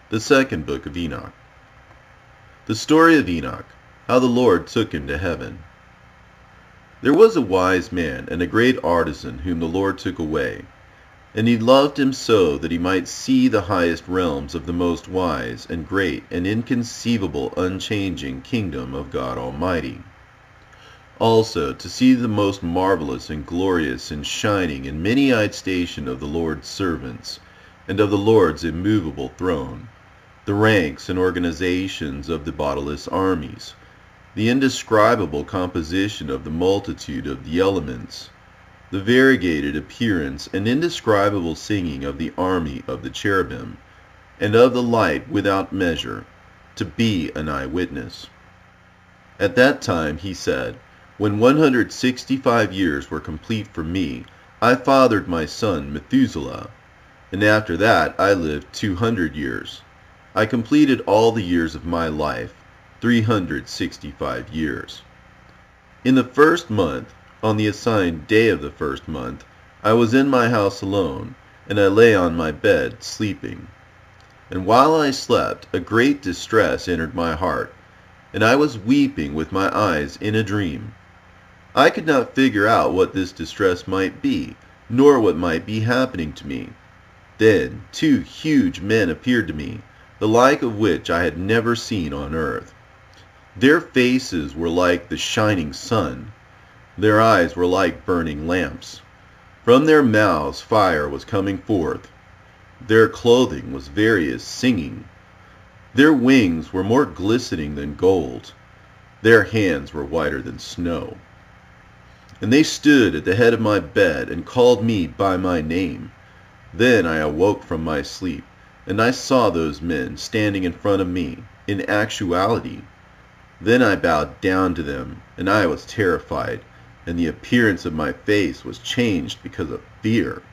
The second book of Enoch. The story of Enoch, how the Lord took him to heaven. There was a wise man and a great artisan whom the Lord took away, and he loved him so that he might see the highest realms of the most wise and great and inconceivable unchanging kingdom of God Almighty. Also to see the most marvelous and glorious and shining and many-eyed station of the Lord's servants, and of the Lord's immovable throne, the ranks and organizations of the bodiless armies, the indescribable composition of the multitude of the elements, the variegated appearance and indescribable singing of the army of the cherubim, and of the light without measure, to be an eyewitness. At that time he said, when 165 years were complete for me, I fathered my son Methuselah, and after that I lived 200 years. I completed all the years of my life, 365 years. In the first month, on the assigned day of the first month, I was in my house alone, and I lay on my bed sleeping. And while I slept, a great distress entered my heart, and I was weeping with my eyes in a dream. I could not figure out what this distress might be, nor what might be happening to me. Then 2 huge men appeared to me, the like of which I had never seen on earth. Their faces were like the shining sun. Their eyes were like burning lamps. From their mouths fire was coming forth. Their clothing was various singing. Their wings were more glistening than gold. Their hands were whiter than snow. And they stood at the head of my bed and called me by my name. Then I awoke from my sleep, and I saw those men standing in front of me, in actuality. Then I bowed down to them, and I was terrified, and the appearance of my face was changed because of fear.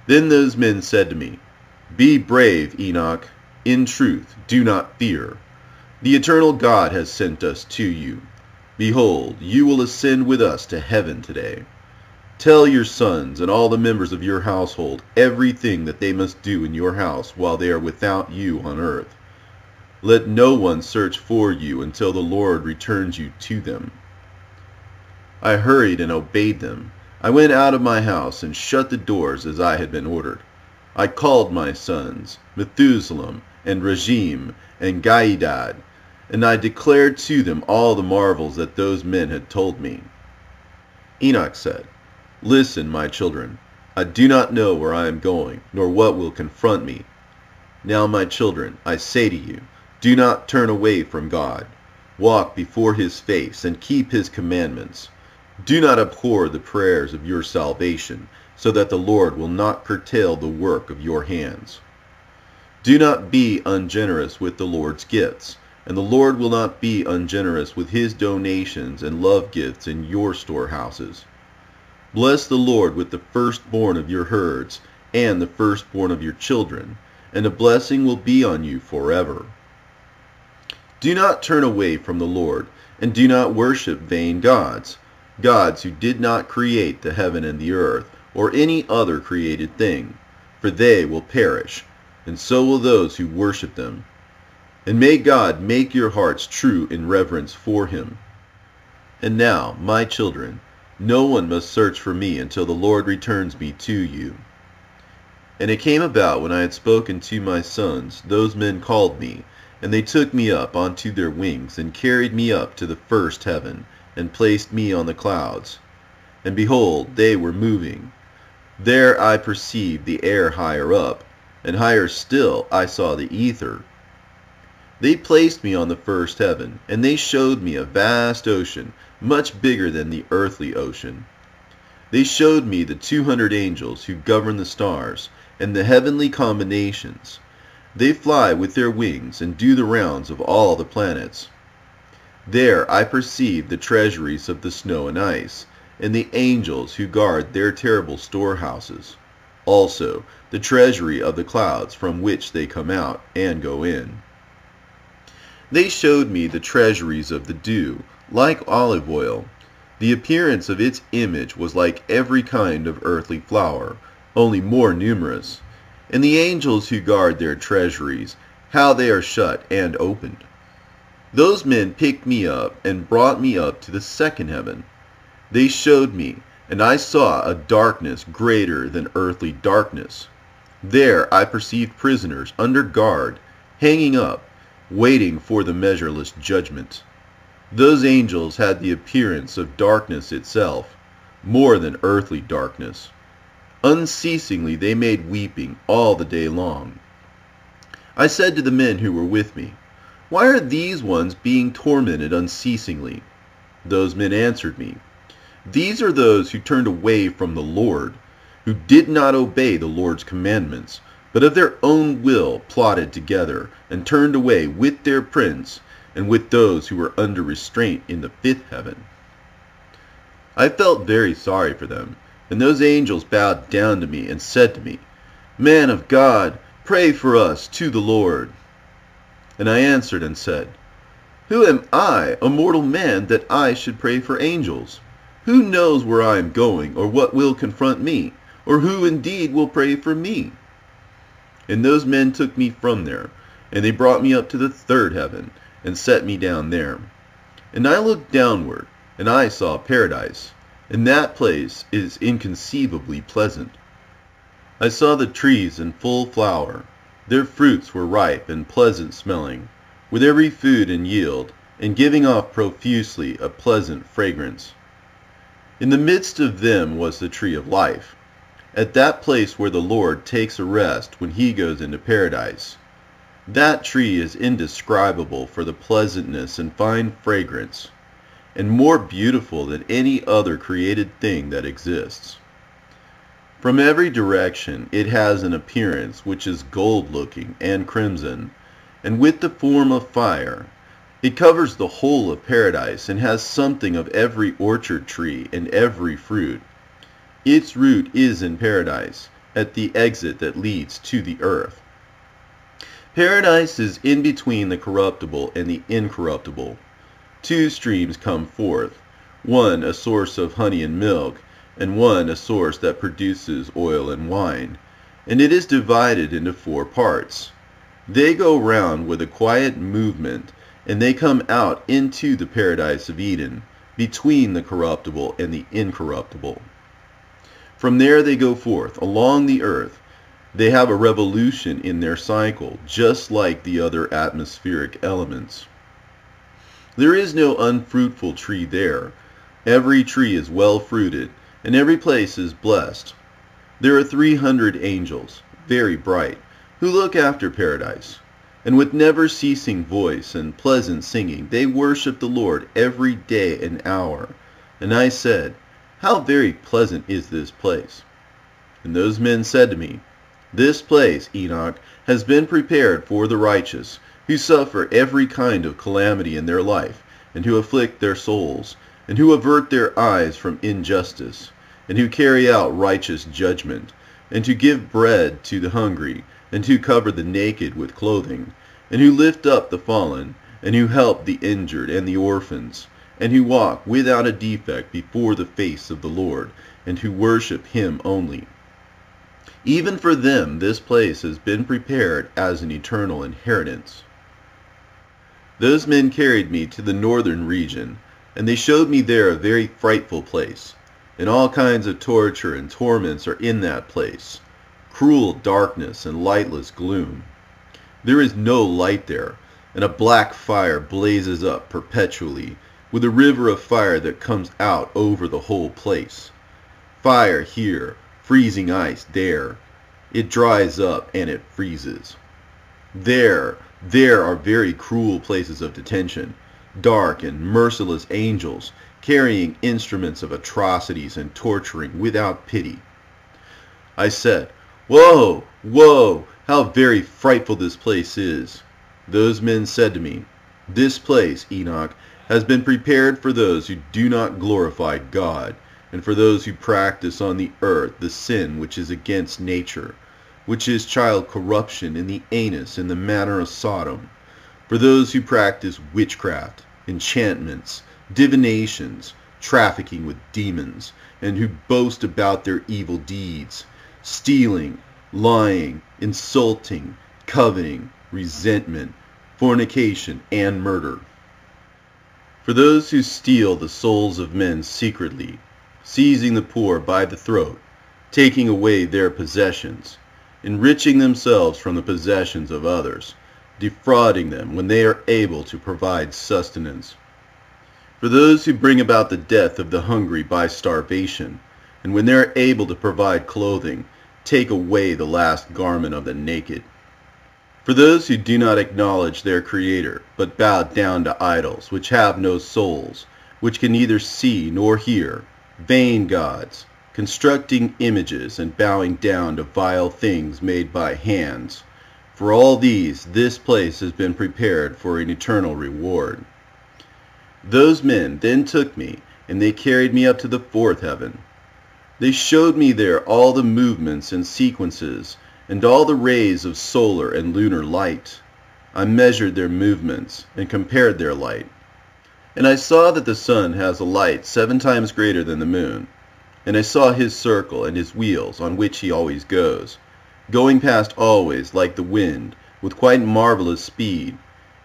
Then those men said to me, Be brave, Enoch. In truth, do not fear. The eternal God has sent us to you. Behold, you will ascend with us to heaven today. Tell your sons and all the members of your household everything that they must do in your house while they are without you on earth. Let no one search for you until the Lord returns you to them. I hurried and obeyed them. I went out of my house and shut the doors as I had been ordered. I called my sons, Methuselah and Regem and Gaidad, and I declared to them all the marvels that those men had told me. Enoch said, Listen, my children, I do not know where I am going, nor what will confront me. Now, my children, I say to you, do not turn away from God. Walk before his face and keep his commandments. Do not abhor the prayers of your salvation, so that the Lord will not curtail the work of your hands. Do not be ungenerous with the Lord's gifts, and the Lord will not be ungenerous with his donations and love gifts in your storehouses. Bless the Lord with the firstborn of your herds and the firstborn of your children, and a blessing will be on you forever. Do not turn away from the Lord, and do not worship vain gods, gods who did not create the heaven and the earth, or any other created thing, for they will perish, and so will those who worship them. And may God make your hearts true in reverence for him. And now, my children, no one must search for me until the Lord returns me to you. And it came about when I had spoken to my sons, those men called me, and they took me up onto their wings, and carried me up to the first heaven, and placed me on the clouds. And behold, they were moving. There I perceived the air higher up, and higher still I saw the ether. They placed me on the first heaven, and they showed me a vast ocean, much bigger than the earthly ocean. They showed me the 200 angels who govern the stars, and the heavenly combinations. They fly with their wings, and do the rounds of all the planets. There I perceived the treasuries of the snow and ice, and the angels who guard their terrible storehouses. Also the treasury of the clouds from which they come out and go in. They showed me the treasuries of the dew, like olive oil. The appearance of its image was like every kind of earthly flower, only more numerous. and the angels who guard their treasuries, how they are shut and opened. Those men picked me up and brought me up to the second heaven. They showed me, and I saw a darkness greater than earthly darkness. There I perceived prisoners under guard, hanging up, waiting for the measureless judgment. Those angels had the appearance of darkness itself, more than earthly darkness. Unceasingly they made weeping all the day long. I said to the men who were with me, "Why are these ones being tormented unceasingly?" Those men answered me, "These are those who turned away from the Lord, who did not obey the Lord's commandments, but of their own will plotted together, and turned away with their prince, and with those who were under restraint in the fifth heaven." I felt very sorry for them, and those angels bowed down to me and said to me, "Man of God, pray for us to the Lord." And I answered and said, "Who am I, a mortal man, that I should pray for angels? Who knows where I am going, or what will confront me, or who indeed will pray for me?" And those men took me from there, and they brought me up to the third heaven, and set me down there. And I looked downward, and I saw paradise, and that place is inconceivably pleasant. I saw the trees in full flower. Their fruits were ripe and pleasant smelling, with every food in yield, and giving off profusely a pleasant fragrance. In the midst of them was the tree of life, at that place where the Lord takes a rest when he goes into paradise. That tree is indescribable for the pleasantness and fine fragrance, and more beautiful than any other created thing that exists. From every direction it has an appearance which is gold-looking and crimson, and with the form of fire. It covers the whole of paradise, and has something of every orchard tree and every fruit. Its root is in paradise, at the exit that leads to the earth. Paradise is in between the corruptible and the incorruptible. Two streams come forth, one a source of honey and milk, and one a source that produces oil and wine, and it is divided into 4 parts. They go round with a quiet movement, and they come out into the paradise of Eden, between the corruptible and the incorruptible. From there they go forth along the earth. They have a revolution in their cycle, just like the other atmospheric elements. There is no unfruitful tree there. Every tree is well fruited, and every place is blessed. There are 300 angels, very bright, who look after paradise, and with never-ceasing voice and pleasant singing they worship the Lord every day and hour. And I said, "How very pleasant is this place!" And those men said to me, "This place, Enoch, has been prepared for the righteous, who suffer every kind of calamity in their life, and who afflict their souls, and who avert their eyes from injustice, and who carry out righteous judgment, and to give bread to the hungry, and who cover the naked with clothing, and who lift up the fallen, and who help the injured and the orphans, and who walk without a defect before the face of the Lord, and who worship him only. Even for them this place has been prepared as an eternal inheritance." Those men carried me to the northern region, and they showed me there a very frightful place, and all kinds of torture and torments are in that place, cruel darkness and lightless gloom. There is no light there, and a black fire blazes up perpetually, with a river of fire that comes out over the whole place. Fire here, freezing ice there. It dries up and it freezes. There are very cruel places of detention, dark and merciless angels, carrying instruments of atrocities and torturing without pity. I said, "Woe, woe, how very frightful this place is." Those men said to me, "This place, Enoch, has been prepared for those who do not glorify God, and for those who practice on the earth the sin which is against nature, which is child corruption in the anus in the manner of Sodom, for those who practice witchcraft, enchantments, divinations, trafficking with demons, and who boast about their evil deeds, stealing, lying, insulting, coveting, resentment, fornication, and murder. For those who steal the souls of men secretly, seizing the poor by the throat, taking away their possessions, enriching themselves from the possessions of others, defrauding them when they are able to provide sustenance. For those who bring about the death of the hungry by starvation, and when they are able to provide clothing, take away the last garment of the naked. For those who do not acknowledge their Creator, but bow down to idols, which have no souls, which can neither see nor hear, vain gods, constructing images and bowing down to vile things made by hands. For all these, this place has been prepared for an eternal reward. Those men then took me, and they carried me up to the fourth heaven. They showed me there all the movements and sequences, and all the rays of solar and lunar light. I measured their movements, and compared their light. And I saw that the sun has a light 7 times greater than the moon. And I saw his circle and his wheels, on which he always goes, going past always like the wind, with quite marvelous speed.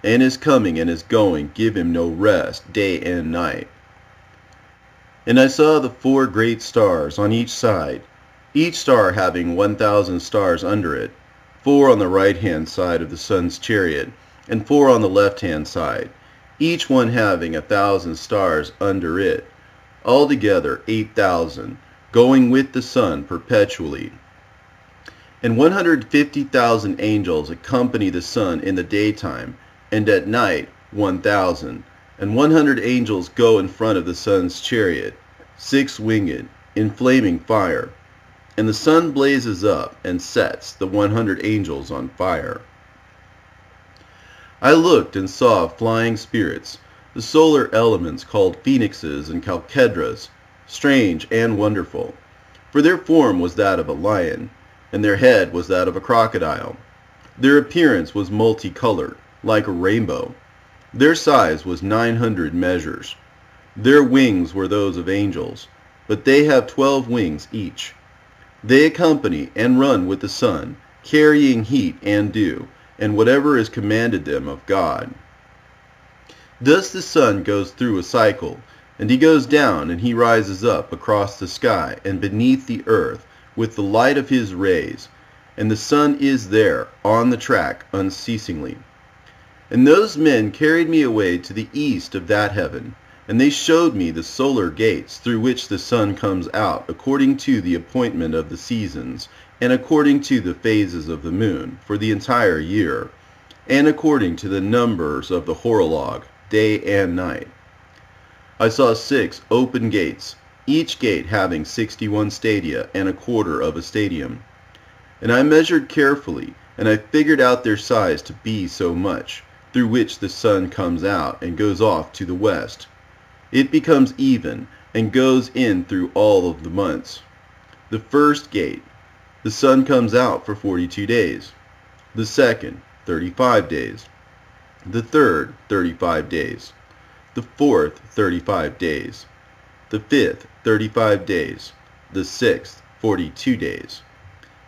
And his coming and his going give him no rest, day and night. And I saw the 4 great stars on each side, each star having 1,000 stars under it, 4 on the right-hand side of the sun's chariot, and 4 on the left-hand side, each one having 1,000 stars under it, altogether 8,000, going with the sun perpetually. And 150,000 angels accompany the sun in the daytime, and at night 1,000, and 100 angels go in front of the sun's chariot, 6-winged, in flaming fire. And the sun blazes up and sets the 100 angels on fire. I looked and saw flying spirits, the solar elements called phoenixes and chalkedras, strange and wonderful. For their form was that of a lion, and their head was that of a crocodile. Their appearance was multicolored, like a rainbow. Their size was 900 measures. Their wings were those of angels, but they have 12 wings each. They accompany and run with the sun, carrying heat and dew, and whatever is commanded them of God. Thus the sun goes through a cycle, and he goes down and he rises up across the sky and beneath the earth with the light of his rays, and the sun is there on the track unceasingly. And those men carried me away to the east of that heaven, and they showed me the solar gates through which the sun comes out according to the appointment of the seasons, and according to the phases of the moon for the entire year, and according to the numbers of the horologe, day and night. I saw 6 open gates, each gate having 61 stadia and a quarter of a stadium. And I measured carefully, and I figured out their size to be so much, through which the sun comes out and goes off to the west. It becomes even, and goes in through all of the months. The first gate, the sun comes out for 42 days. The second, 35 days. The third, 35 days. The fourth, 35 days. The fifth, 35 days. The sixth, 42 days.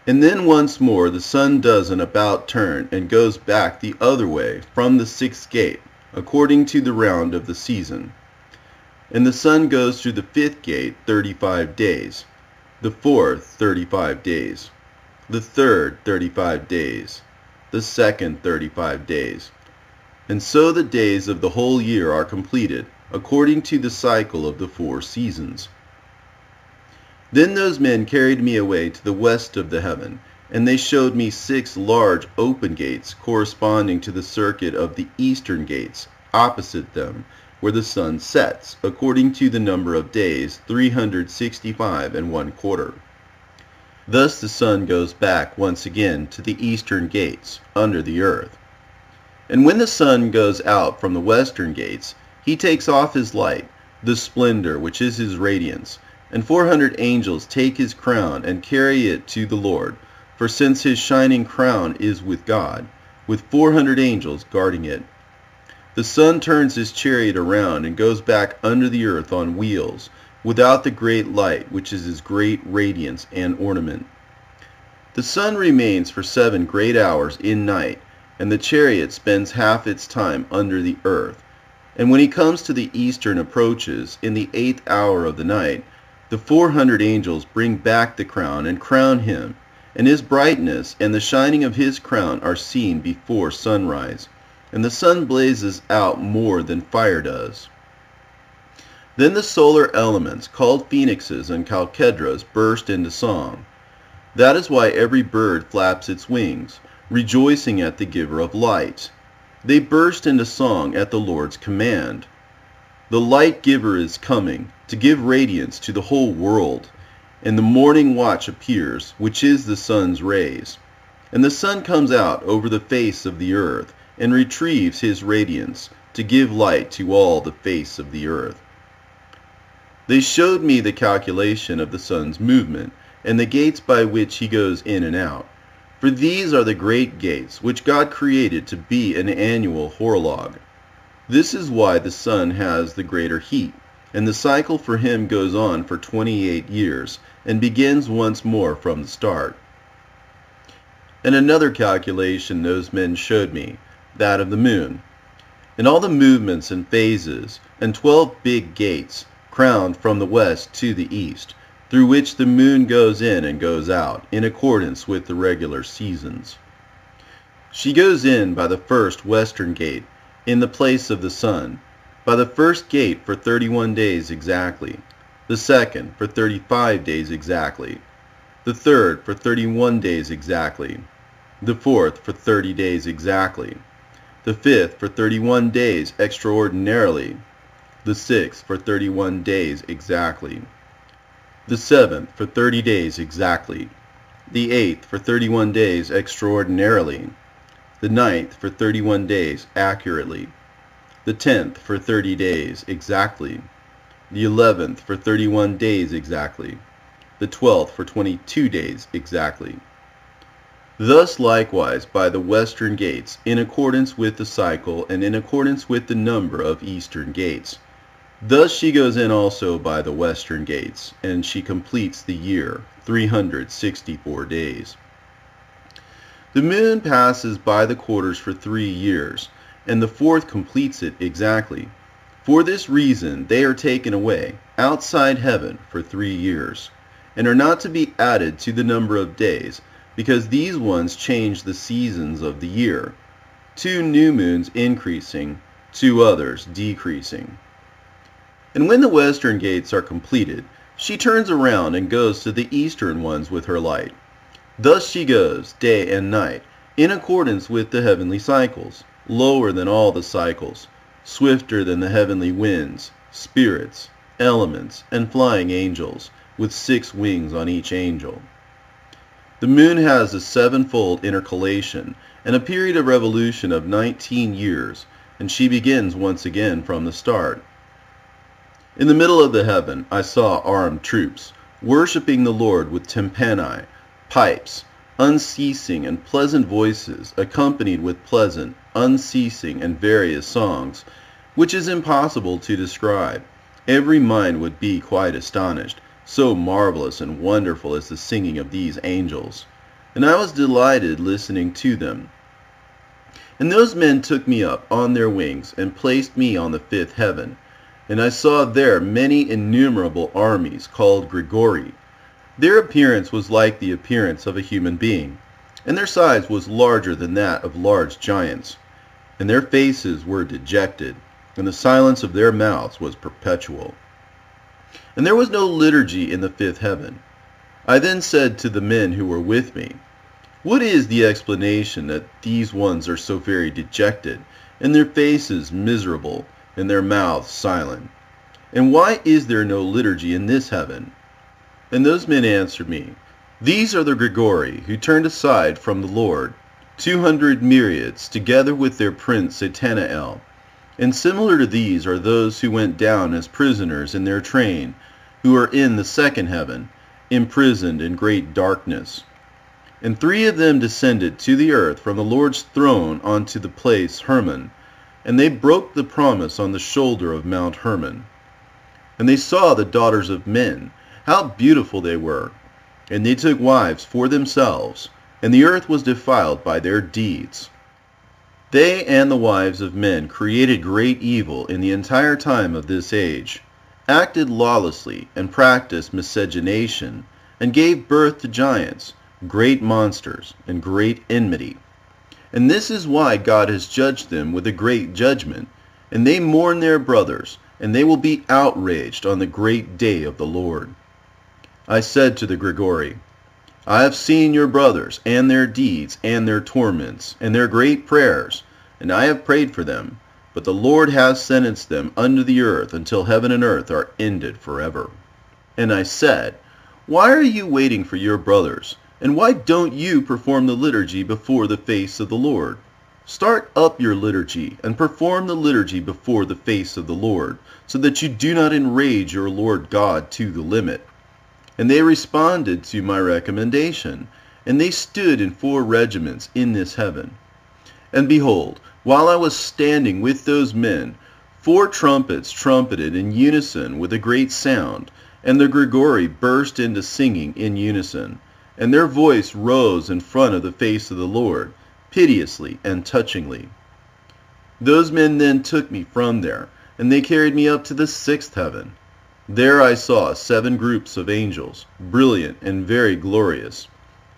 And then once more the sun does an about turn and goes back the other way from the 6th gate, according to the round of the season. And the sun goes through the 5th gate 35 days, the 4th 35 days, the 3rd 35 days, the 2nd 35 days. And so the days of the whole year are completed, according to the cycle of the 4 seasons. Then those men carried me away to the west of the heaven, and they showed me 6 large open gates corresponding to the circuit of the eastern gates, opposite them, where the sun sets, according to the number of days, 365 1/4. Thus the sun goes back once again to the eastern gates, under the earth. And when the sun goes out from the western gates, he takes off his light, the splendor which is his radiance, and 400 angels take his crown and carry it to the Lord, for since his shining crown is with God, with 400 angels guarding it. The sun turns his chariot around and goes back under the earth on wheels, without the great light which is his great radiance and ornament. The sun remains for 7 great hours in night, and the chariot spends half its time under the earth. And when he comes to the eastern approaches, in the 8th hour of the night, the 400 angels bring back the crown and crown him, and his brightness and the shining of his crown are seen before sunrise, and the sun blazes out more than fire does. Then the solar elements, called phoenixes and chalcedras, burst into song. That is why every bird flaps its wings, rejoicing at the giver of light. They burst into song at the Lord's command. The light giver is coming, to give radiance to the whole world. And the morning watch appears, which is the sun's rays. And the sun comes out over the face of the earth, and retrieves his radiance, to give light to all the face of the earth. They showed me the calculation of the sun's movement, and the gates by which he goes in and out. For these are the great gates, which God created to be an annual horologe. This is why the sun has the greater heat, and the cycle for him goes on for 28 years, and begins once more from the start. And another calculation those men showed me, that of the moon, and all the movements and phases, and 12 big gates, crowned from the west to the east, through which the moon goes in and goes out, in accordance with the regular seasons. She goes in by the first western gate, in the place of the sun, by the first gate for 31 days exactly, the second for 35 days exactly, the third for 31 days exactly, the fourth for 30 days exactly, the fifth for 31 days extraordinarily, the sixth for 31 days exactly, the seventh for 30 days exactly, the eighth for 31 days extraordinarily, the ninth for 31 days accurately, the 10th for 30 days exactly, the 11th for 31 days exactly, the 12th for 22 days exactly. Thus likewise by the western gates, in accordance with the cycle and in accordance with the number of eastern gates. Thus she goes in also by the western gates, and she completes the year, 364 days. The moon passes by the quarters for 3 years, and the fourth completes it exactly. For this reason they are taken away outside heaven for 3 years, and are not to be added to the number of days, because these ones change the seasons of the year, 2 new moons increasing, 2 others decreasing. And when the western gates are completed, she turns around and goes to the eastern ones with her light. Thus she goes, day and night, in accordance with the heavenly cycles, lower than all the cycles, swifter than the heavenly winds, spirits, elements, and flying angels, with 6 wings on each angel. The moon has a 7-fold intercalation, and a period of revolution of 19 years, and she begins once again from the start. In the middle of the heaven I saw armed troops, worshipping the Lord with tympani, pipes, unceasing and pleasant voices, accompanied with pleasant, unceasing and various songs, which is impossible to describe. Every mind would be quite astonished, so marvelous and wonderful is the singing of these angels. And I was delighted listening to them. And those men took me up on their wings, and placed me on the 5th heaven. And I saw there many innumerable armies, called Grigori. Their appearance was like the appearance of a human being, and their size was larger than that of large giants. And their faces were dejected, and the silence of their mouths was perpetual. And there was no liturgy in the 5th heaven. I then said to the men who were with me, "What is the explanation that these ones are so very dejected, and their faces miserable, and their mouths silent? And why is there no liturgy in this heaven?" And those men answered me, "These are the Grigori, who turned aside from the Lord, 200 myriads, together with their prince Satanael. And similar to these are those who went down as prisoners in their train, who are in the 2nd heaven, imprisoned in great darkness. And 3 of them descended to the earth from the Lord's throne onto the place Hermon, and they broke the promise on the shoulder of Mount Hermon. And they saw the daughters of men, how beautiful they were, and they took wives for themselves, and the earth was defiled by their deeds. They and the wives of men created great evil in the entire time of this age, acted lawlessly, and practiced miscegenation, and gave birth to giants, great monsters, and great enmity. And this is why God has judged them with a great judgment, and they mourn their brothers, and they will be outraged on the great day of the Lord. I said to the Grigori, I have seen your brothers, and their deeds, and their torments, and their great prayers, and I have prayed for them, but the Lord has sentenced them under the earth until heaven and earth are ended forever. And I said, Why are you waiting for your brothers, and why don't you perform the liturgy before the face of the Lord? Start up your liturgy, and perform the liturgy before the face of the Lord, so that you do not enrage your Lord God to the limit. And they responded to my recommendation, and they stood in 4 regiments in this heaven. And behold, while I was standing with those men, 4 trumpets trumpeted in unison with a great sound, and the Grigori burst into singing in unison, and their voice rose in front of the face of the Lord, piteously and touchingly. Those men then took me from there, and they carried me up to the 6th heaven. There I saw 7 groups of angels, brilliant and very glorious.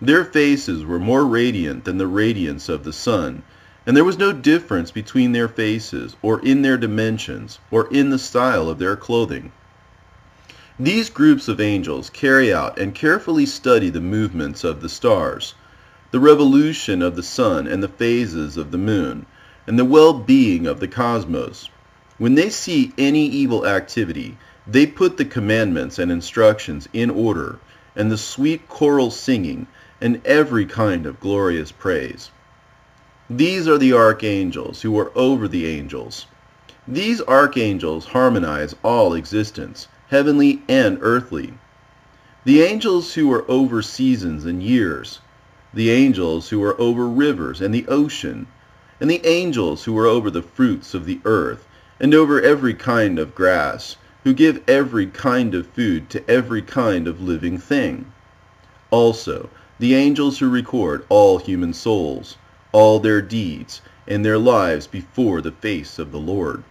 Their faces were more radiant than the radiance of the sun, and there was no difference between their faces, or in their dimensions, or in the style of their clothing. These groups of angels carry out and carefully study the movements of the stars, the revolution of the sun and the phases of the moon, and the well-being of the cosmos. When they see any evil activity, they put the commandments and instructions in order, and the sweet choral singing, and every kind of glorious praise. These are the archangels who are over the angels. These archangels harmonize all existence, heavenly and earthly. The angels who are over seasons and years, the angels who are over rivers and the ocean, and the angels who are over the fruits of the earth, and over every kind of grass, who give every kind of food to every kind of living thing. Also, the angels who record all human souls, all their deeds, and their lives before the face of the Lord.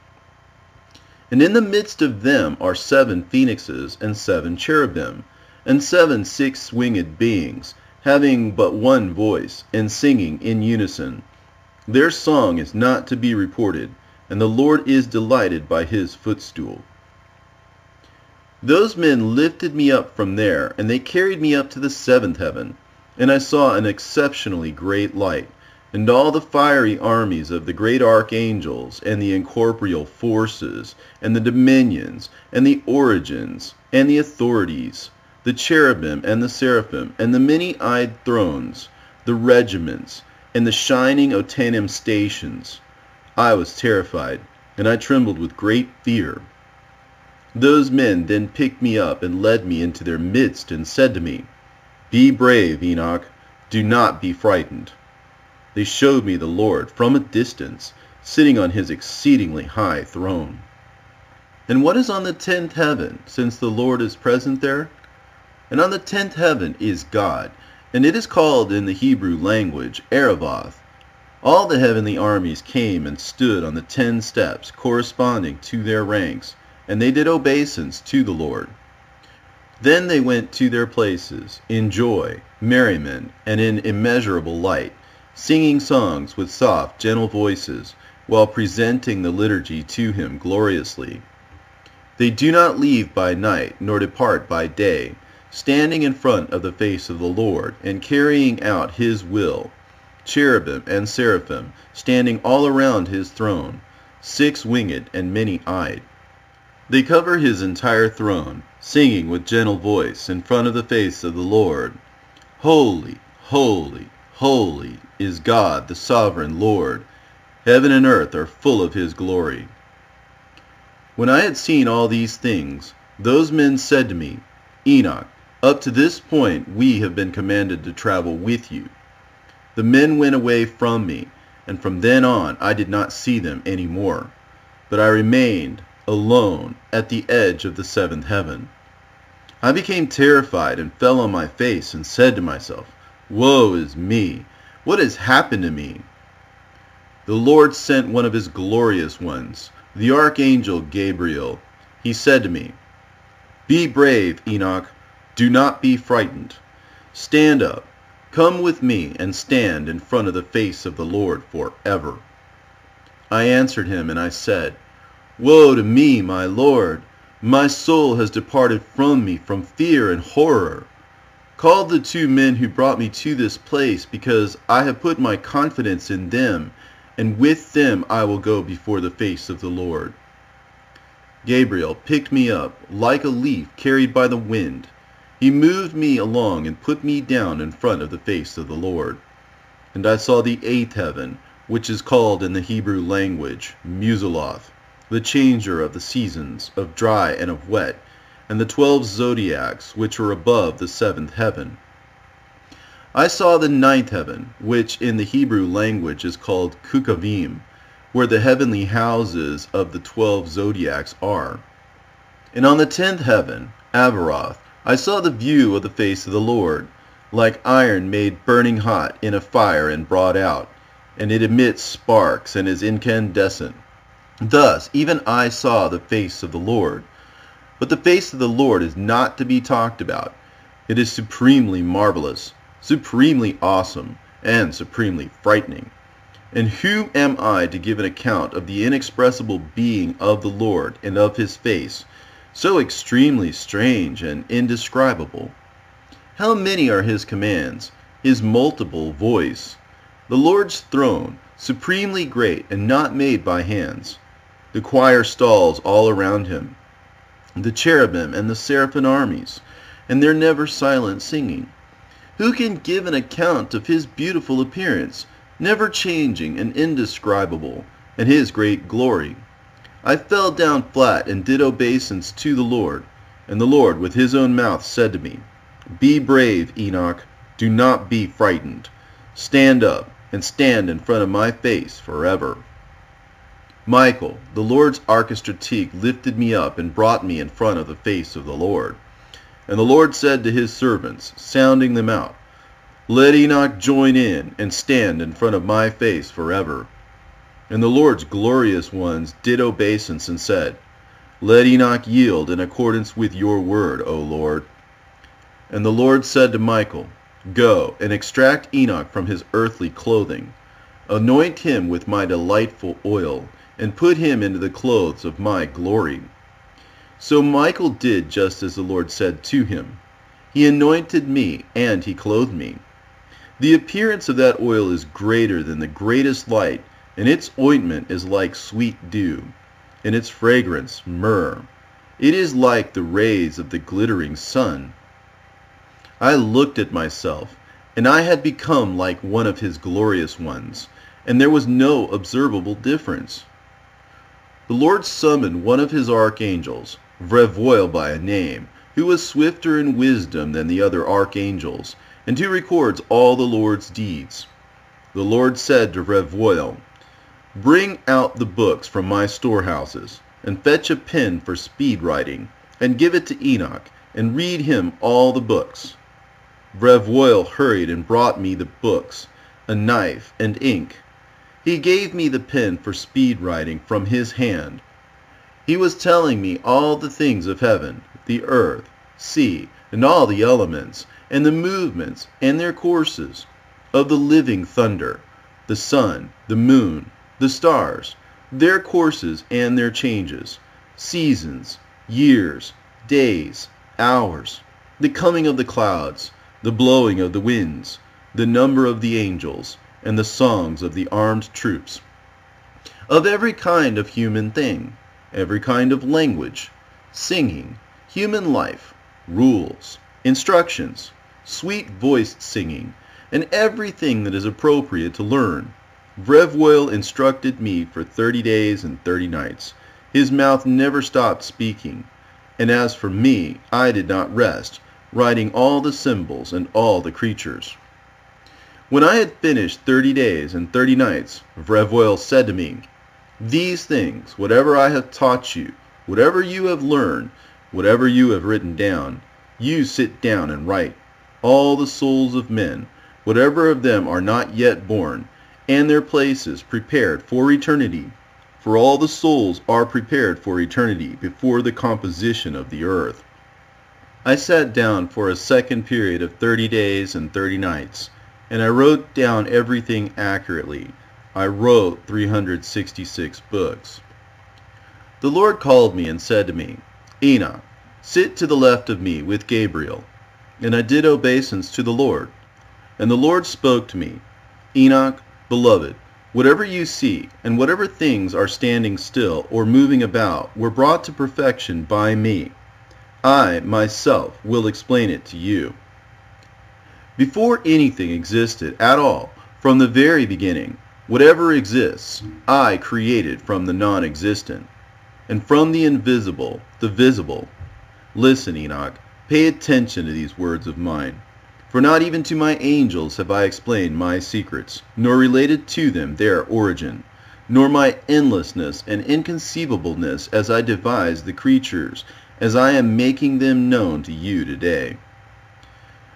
And in the midst of them are 7 phoenixes and 7 cherubim, and 7 6-winged beings, having but one voice, and singing in unison. Their song is not to be reported, and the Lord is delighted by his footstool. Those men lifted me up from there, and they carried me up to the 7th heaven, and I saw an exceptionally great light, and all the fiery armies of the great archangels, and the incorporeal forces, and the dominions, and the origins, and the authorities, the cherubim and the seraphim, and the many-eyed thrones, the regiments, and the shining Otanim stations. I was terrified, and I trembled with great fear. Those men then picked me up and led me into their midst, and said to me, Be brave, Enoch, do not be frightened. They showed me the Lord from a distance, sitting on his exceedingly high throne. And what is on the 10th heaven, since the Lord is present there? And on the 10th heaven is God, and it is called in the Hebrew language Aravoth. All the heavenly armies came and stood on the 10 steps corresponding to their ranks, and they did obeisance to the Lord. Then they went to their places in joy, merriment, and in immeasurable light, singing songs with soft, gentle voices, while presenting the liturgy to him gloriously. They do not leave by night, nor depart by day, standing in front of the face of the Lord, and carrying out his will, cherubim and seraphim, standing all around his throne, 6-winged and many-eyed. They cover his entire throne, singing with gentle voice in front of the face of the Lord, Holy, holy, holy is God, the sovereign Lord. Heaven and earth are full of his glory. When I had seen all these things, those men said to me, Enoch, up to this point we have been commanded to travel with you. The men went away from me, and from then on I did not see them any more, but I remained alone at the edge of the 7th heaven. I became terrified and fell on my face and said to myself, Woe is me! What has happened to me? The Lord sent one of his glorious ones, the archangel Gabriel. He said to me, Be brave, Enoch. Do not be frightened. Stand up. Come with me and stand in front of the face of the Lord forever. I answered him and I said, Woe to me, my Lord! My soul has departed from me from fear and horror. Call the 2 men who brought me to this place, because I have put my confidence in them, and with them I will go before the face of the Lord. Gabriel picked me up like a leaf carried by the wind. He moved me along and put me down in front of the face of the Lord. And I saw the 8th heaven, which is called in the Hebrew language Muzaloth, the changer of the seasons, of dry and of wet, and the 12 zodiacs which are above the 7th heaven. I saw the 9th heaven, which in the Hebrew language is called Kukavim, where the heavenly houses of the 12 zodiacs are. And on the 10th heaven, Avaroth, I saw the view of the face of the Lord, like iron made burning hot in a fire and brought out, and it emits sparks and is incandescent. Thus even I saw the face of the Lord. But the face of the Lord is not to be talked about. It is supremely marvelous, supremely awesome, and supremely frightening. And who am I to give an account of the inexpressible being of the Lord and of his face, so extremely strange and indescribable? How many are his commands, his multiple voice? The Lord's throne, supremely great and not made by hands. The choir stalls all around him, the cherubim and the seraphim armies, and their never silent singing. Who can give an account of his beautiful appearance, never changing and indescribable, and his great glory? I fell down flat and did obeisance to the Lord, and the Lord with his own mouth said to me, Be brave, Enoch, do not be frightened. Stand up and stand in front of my face forever. Michael, the Lord's archistratege, lifted me up and brought me in front of the face of the Lord. And the Lord said to his servants, sounding them out, Let Enoch join in and stand in front of my face forever. And the Lord's glorious ones did obeisance and said, Let Enoch yield in accordance with your word, O Lord. And the Lord said to Michael, Go and extract Enoch from his earthly clothing. Anoint him with my delightful oil, and put him into the clothes of my glory. So Michael did just as the Lord said to him. He anointed me, and he clothed me. The appearance of that oil is greater than the greatest light, and its ointment is like sweet dew, and its fragrance myrrh. It is like the rays of the glittering sun. I looked at myself, and I had become like one of his glorious ones, and there was no observable difference. The Lord summoned one of his archangels, Vrevoil by a name, who was swifter in wisdom than the other archangels, and who records all the Lord's deeds. The Lord said to Vrevoil, Bring out the books from my storehouses, and fetch a pen for speed writing, and give it to Enoch, and read him all the books. Vrevoil hurried and brought me the books, a knife and ink. He gave me the pen for speed writing from his hand. He was telling me all the things of heaven, the earth, sea, and all the elements, and the movements and their courses, of the living thunder, the sun, the moon, the stars, their courses and their changes, seasons, years, days, hours, the coming of the clouds, the blowing of the winds, the number of the angels, and the songs of the armed troops, of every kind of human thing, every kind of language, singing, human life, rules, instructions, sweet-voiced singing, and everything that is appropriate to learn. Vrevoil instructed me for 30 days and 30 nights. His mouth never stopped speaking. And as for me, I did not rest, writing all the symbols and all the creatures. When I had finished 30 days and 30 nights, Vrevoil said to me, These things, whatever I have taught you, whatever you have learned, whatever you have written down, You sit down and write. All the souls of men, whatever of them are not yet born, and their places prepared for eternity. For all the souls are prepared for eternity before the composition of the earth. I sat down for a second period of 30 days and 30 nights, and I wrote down everything accurately. I wrote 366 books. The Lord called me and said to me, Enoch, sit to the left of me with Gabriel. And I did obeisance to the Lord. And the Lord spoke to me, Enoch, beloved, whatever you see, and whatever things are standing still or moving about, were brought to perfection by me. I, myself, will explain it to you. Before anything existed at all, from the very beginning, whatever exists, I created from the non-existent, and from the invisible, the visible. Listen, Enoch, pay attention to these words of mine. For not even to my angels have I explained my secrets, nor related to them their origin, nor my endlessness and inconceivableness as I devise the creatures, as I am making them known to you today.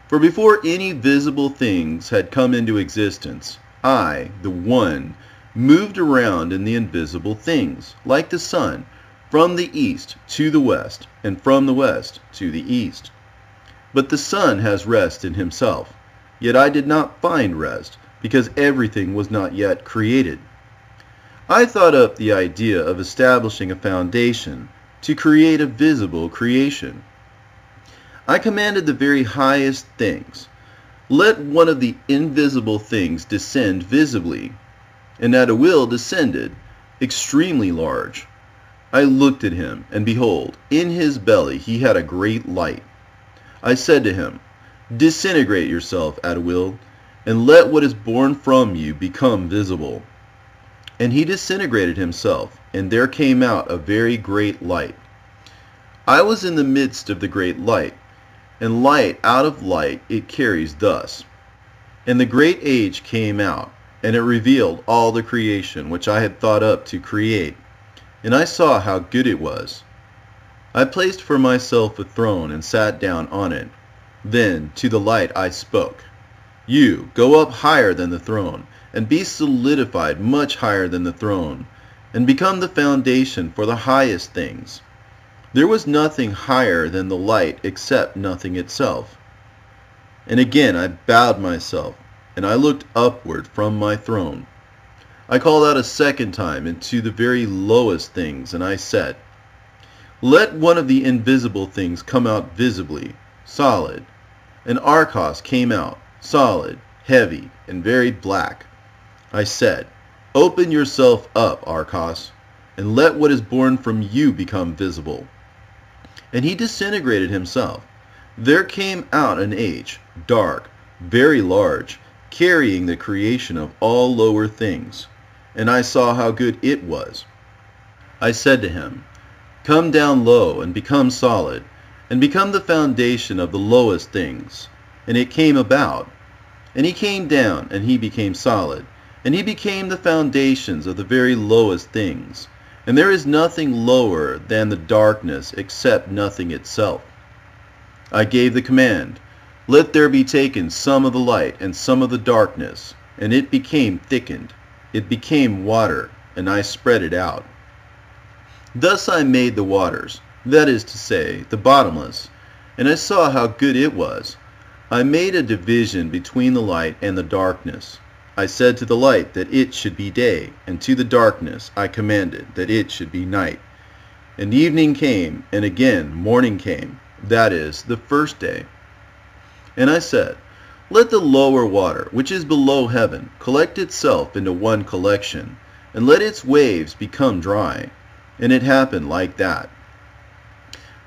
For before any visible things had come into existence, I, the One, moved around in the invisible things, like the sun, from the east to the west, and from the west to the east. But the sun has rest in himself, yet I did not find rest, because everything was not yet created. I thought up the idea of establishing a foundation to create a visible creation. I commanded the very highest things, let one of the invisible things descend visibly, and at a will descended, extremely large. I looked at him, and behold, in his belly he had a great light. I said to him, disintegrate yourself at a will, and let what is born from you become visible. And he disintegrated himself, and there came out a very great light. I was in the midst of the great light, and light out of light it carries thus. And the great age came out, and it revealed all the creation which I had thought up to create, and I saw how good it was. I placed for myself a throne and sat down on it. Then to the light I spoke, you go up higher than the throne, and be solidified much higher than the throne, and become the foundation for the highest things. There was nothing higher than the light except nothing itself. And again I bowed myself, and I looked upward from my throne. I called out a second time into the very lowest things, and I said, let one of the invisible things come out visibly, solid. And Archos came out, solid, heavy, and very black. I said, open yourself up, Archos, and let what is born from you become visible. And he disintegrated himself. There came out an age, dark, very large, carrying the creation of all lower things. And I saw how good it was. I said to him, come down low and become solid, and become the foundation of the lowest things. And it came about. And he came down, and he became solid, and he became the foundations of the very lowest things. And there is nothing lower than the darkness except nothing itself. I gave the command, let there be taken some of the light and some of the darkness, and it became thickened. It became water, and I spread it out. Thus I made the waters, that is to say, the bottomless, and I saw how good it was. I made a division between the light and the darkness. I said to the light that it should be day, and to the darkness I commanded that it should be night. And evening came, and again morning came, that is, the first day. And I said, let the lower water, which is below heaven, collect itself into one collection, and let its waves become dry. And it happened like that.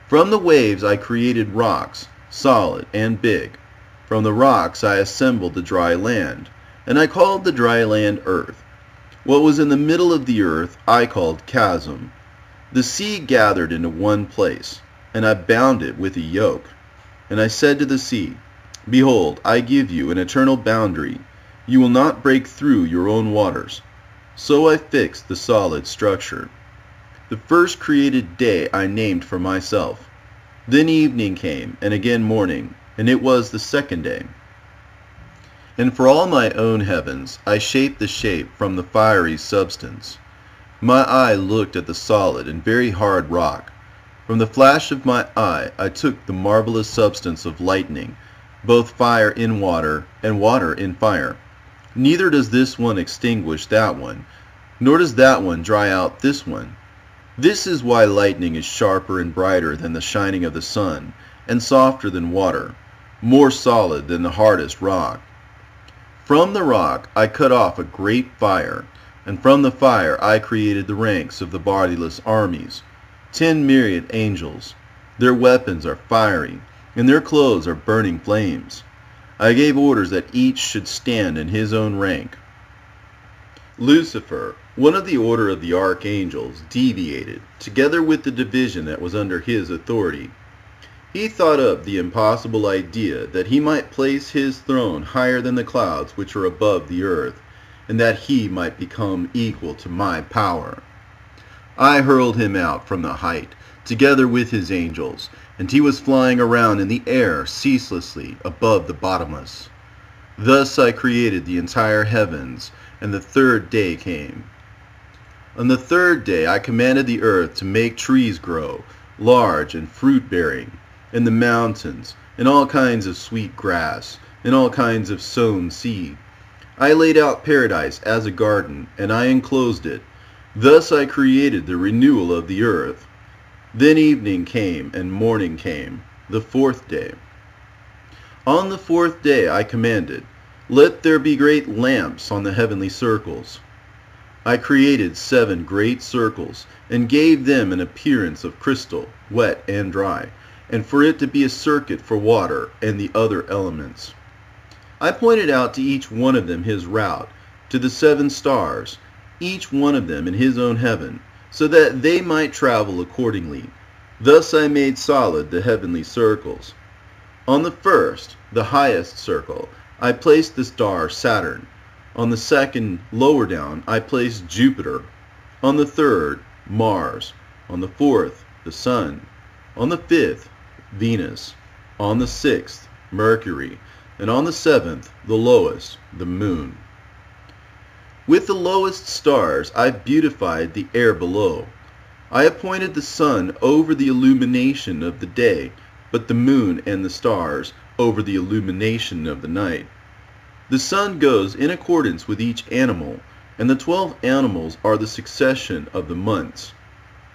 From the waves I created rocks, solid and big. From the rocks I assembled the dry land, and I called the dry land earth. What was in the middle of the earth I called chasm. The sea gathered into one place, and I bound it with a yoke. And I said to the sea, behold, I give you an eternal boundary. You will not break through your own waters. So I fixed the solid structure. The first created day I named for myself. Then evening came, and again morning, and it was the second day. And for all my own heavens I shaped the shape from the fiery substance. My eye looked at the solid and very hard rock. From the flash of my eye I took the marvelous substance of lightning, both fire in water, and water in fire. Neither does this one extinguish that one, nor does that one dry out this one. This is why lightning is sharper and brighter than the shining of the sun, and softer than water, more solid than the hardest rock. From the rock I cut off a great fire, and from the fire I created the ranks of the bodiless armies, 10 myriad angels. Their weapons are fiery, and their clothes are burning flames. I gave orders that each should stand in his own rank. Lucifer, one of the order of the archangels, deviated, together with the division that was under his authority. He thought up the impossible idea that he might place his throne higher than the clouds which are above the earth, and that he might become equal to my power. I hurled him out from the height, together with his angels, and he was flying around in the air ceaselessly above the bottomless. Thus I created the entire heavens, and the third day came. On the third day I commanded the earth to make trees grow, large and fruit-bearing, and the mountains, and all kinds of sweet grass, and all kinds of sown seed. I laid out paradise as a garden, and I enclosed it. Thus I created the renewal of the earth. Then evening came, and morning came, the fourth day. On the fourth day I commanded, let there be great lamps on the heavenly circles. I created 7 great circles, and gave them an appearance of crystal, wet and dry, and for it to be a circuit for water and the other elements. I pointed out to each one of them his route, to the 7 stars, each one of them in his own heaven, so that they might travel accordingly. Thus I made solid the heavenly circles. On the first, the highest circle, I placed the star Saturn. On the second, lower down, I placed Jupiter. On the third, Mars. On the fourth, the Sun. On the fifth, Venus. On the sixth, Mercury. And on the seventh, the lowest, the Moon. With the lowest stars I beautified the air below. I appointed the sun over the illumination of the day, but the moon and the stars over the illumination of the night. The sun goes in accordance with each animal, and the 12 animals are the succession of the months.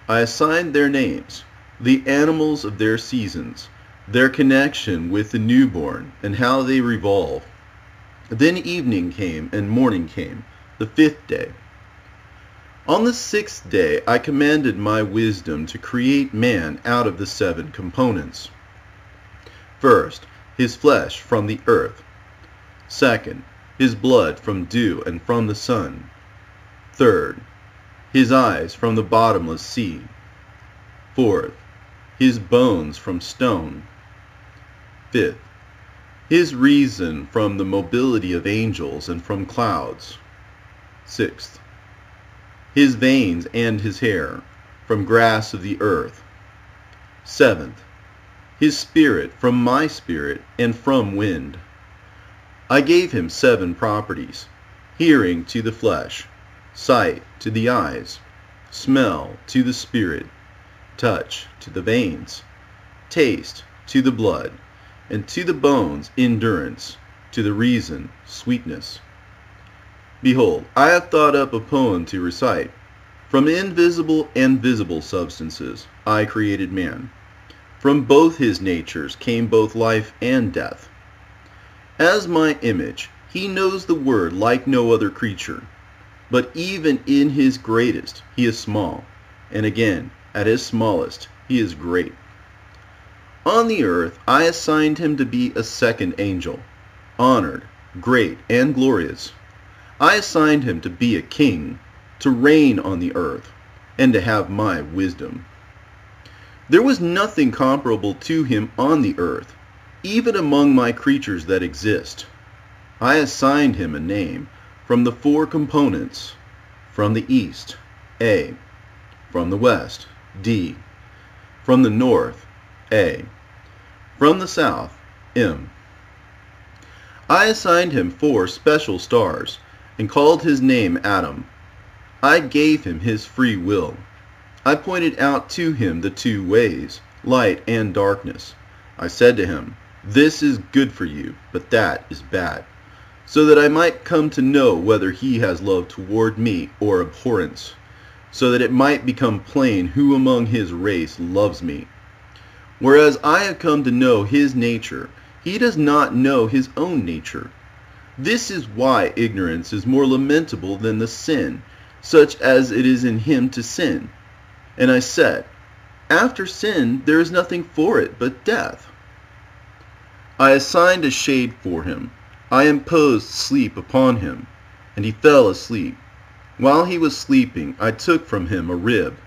I assigned their names, the animals of their seasons, their connection with the newborn, and how they revolve. Then evening came, and morning came, the 5th day. On the 6th day I commanded my wisdom to create man out of the 7 components. First, his flesh from the earth. Second, his blood from dew and from the sun. Third, his eyes from the bottomless sea. Fourth, his bones from stone. Fifth, his reason from the mobility of angels and from clouds. Sixth, his veins and his hair from grass of the earth. Seventh, his spirit from my spirit and from wind. I gave him 7 properties: hearing to the flesh, sight to the eyes, smell to the spirit, touch to the veins, taste to the blood, and to the bones endurance, to the reason sweetness. Behold, I have thought up a poem to recite. From invisible and visible substances I created man. From both his natures came both life and death. As my image, he knows the word like no other creature. But even in his greatest he is small, and again, at his smallest, he is great. On the earth I assigned him to be a second angel, honored, great, and glorious. I assigned him to be a king, to reign on the earth, and to have my wisdom. There was nothing comparable to him on the earth, even among my creatures that exist. I assigned him a name from the 4 components: from the east, A; from the west, D; from the north, A. From the south, M. I assigned him 4 special stars, and called his name Adam. I gave him his free will. I pointed out to him the 2 ways, light and darkness. I said to him, "This is good for you, but that is bad," so that I might come to know whether he has love toward me or abhorrence, so that it might become plain who among his race loves me. Whereas I have come to know his nature, he does not know his own nature. This is why ignorance is more lamentable than the sin, such as it is in him to sin. And I said, after sin there is nothing for it but death. I assigned a shade for him. I imposed sleep upon him, and he fell asleep. While he was sleeping, I took from him a rib.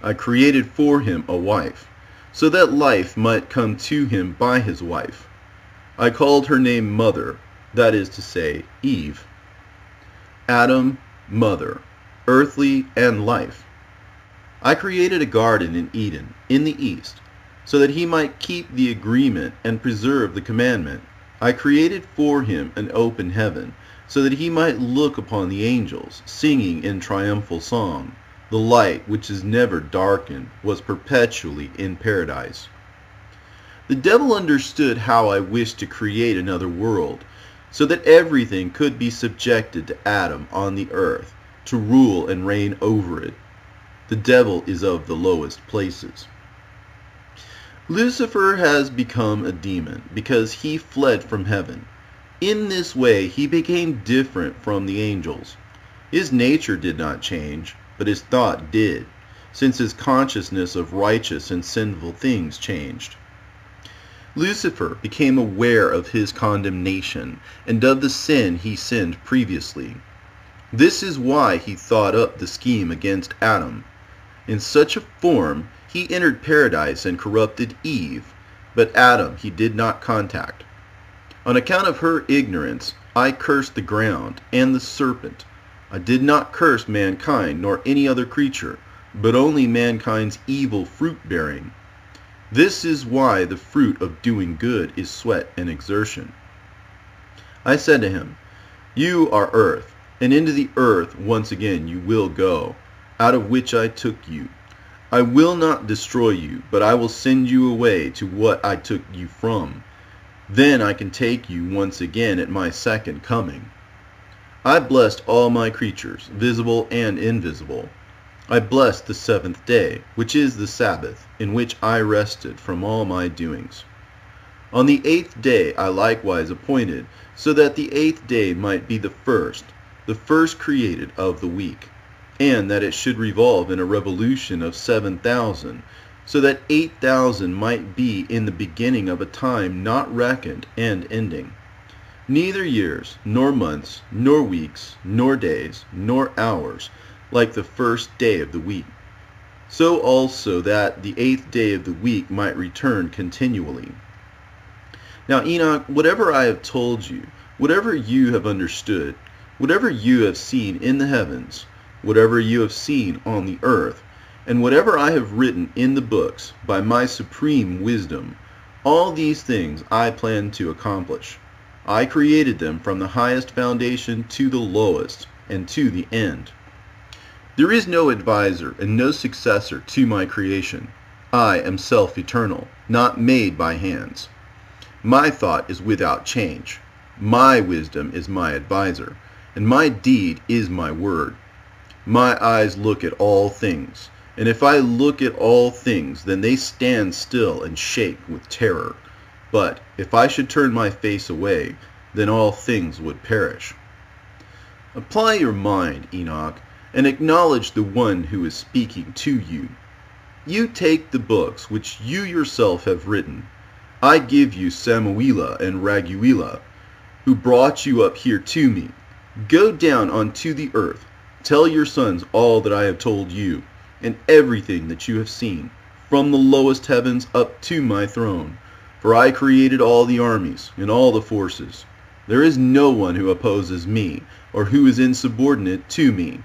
I created for him a wife, so that life might come to him by his wife. I called her name Mother, that is to say, Eve. Adam, Mother, earthly and life. I created a garden in Eden, in the east, so that he might keep the agreement and preserve the commandment. I created for him an open heaven, so that he might look upon the angels, singing in triumphal song. The light, which is never darkened, was perpetually in paradise. The devil understood how I wished to create another world, so that everything could be subjected to Adam on the earth, to rule and reign over it. The devil is of the lowest places. Lucifer has become a demon because he fled from heaven. In this way he became different from the angels. His nature did not change, but his thought did, since his consciousness of righteous and sinful things changed. Lucifer became aware of his condemnation and of the sin he sinned previously. This is why he thought up the scheme against Adam. In such a form, he entered paradise and corrupted Eve, but Adam he did not contact. On account of her ignorance, I cursed the ground and the serpent. I did not curse mankind nor any other creature, but only mankind's evil fruit-bearing. This is why the fruit of doing good is sweat and exertion. I said to him, "You are earth, and into the earth once again you will go, out of which I took you. I will not destroy you, but I will send you away to what I took you from. Then I can take you once again at my second coming." I blessed all my creatures, visible and invisible. I blessed the 7th day, which is the Sabbath, in which I rested from all my doings. On the 8th day I likewise appointed, so that the 8th day might be the first created of the week, and that it should revolve in a revolution of 7,000, so that 8,000 might be in the beginning of a time not reckoned and ending. Neither years, nor months, nor weeks, nor days, nor hours, like the first day of the week. So also that the 8th day of the week might return continually. Now Enoch, whatever I have told you, whatever you have understood, whatever you have seen in the heavens, whatever you have seen on the earth, and whatever I have written in the books by my supreme wisdom, all these things I plan to accomplish. I created them from the highest foundation to the lowest, and to the end. There is no advisor and no successor to my creation. I am self-eternal, not made by hands. My thought is without change. My wisdom is my advisor, and my deed is my word. My eyes look at all things, and if I look at all things, then they stand still and shake with terror. But if I should turn my face away, then all things would perish. Apply your mind, Enoch, and acknowledge the one who is speaking to you. You take the books which you yourself have written. I give you Samuela and Raguela, who brought you up here to me. Go down onto the earth, tell your sons all that I have told you, and everything that you have seen, from the lowest heavens up to my throne. For I created all the armies and all the forces. There is no one who opposes me, or who is insubordinate to me,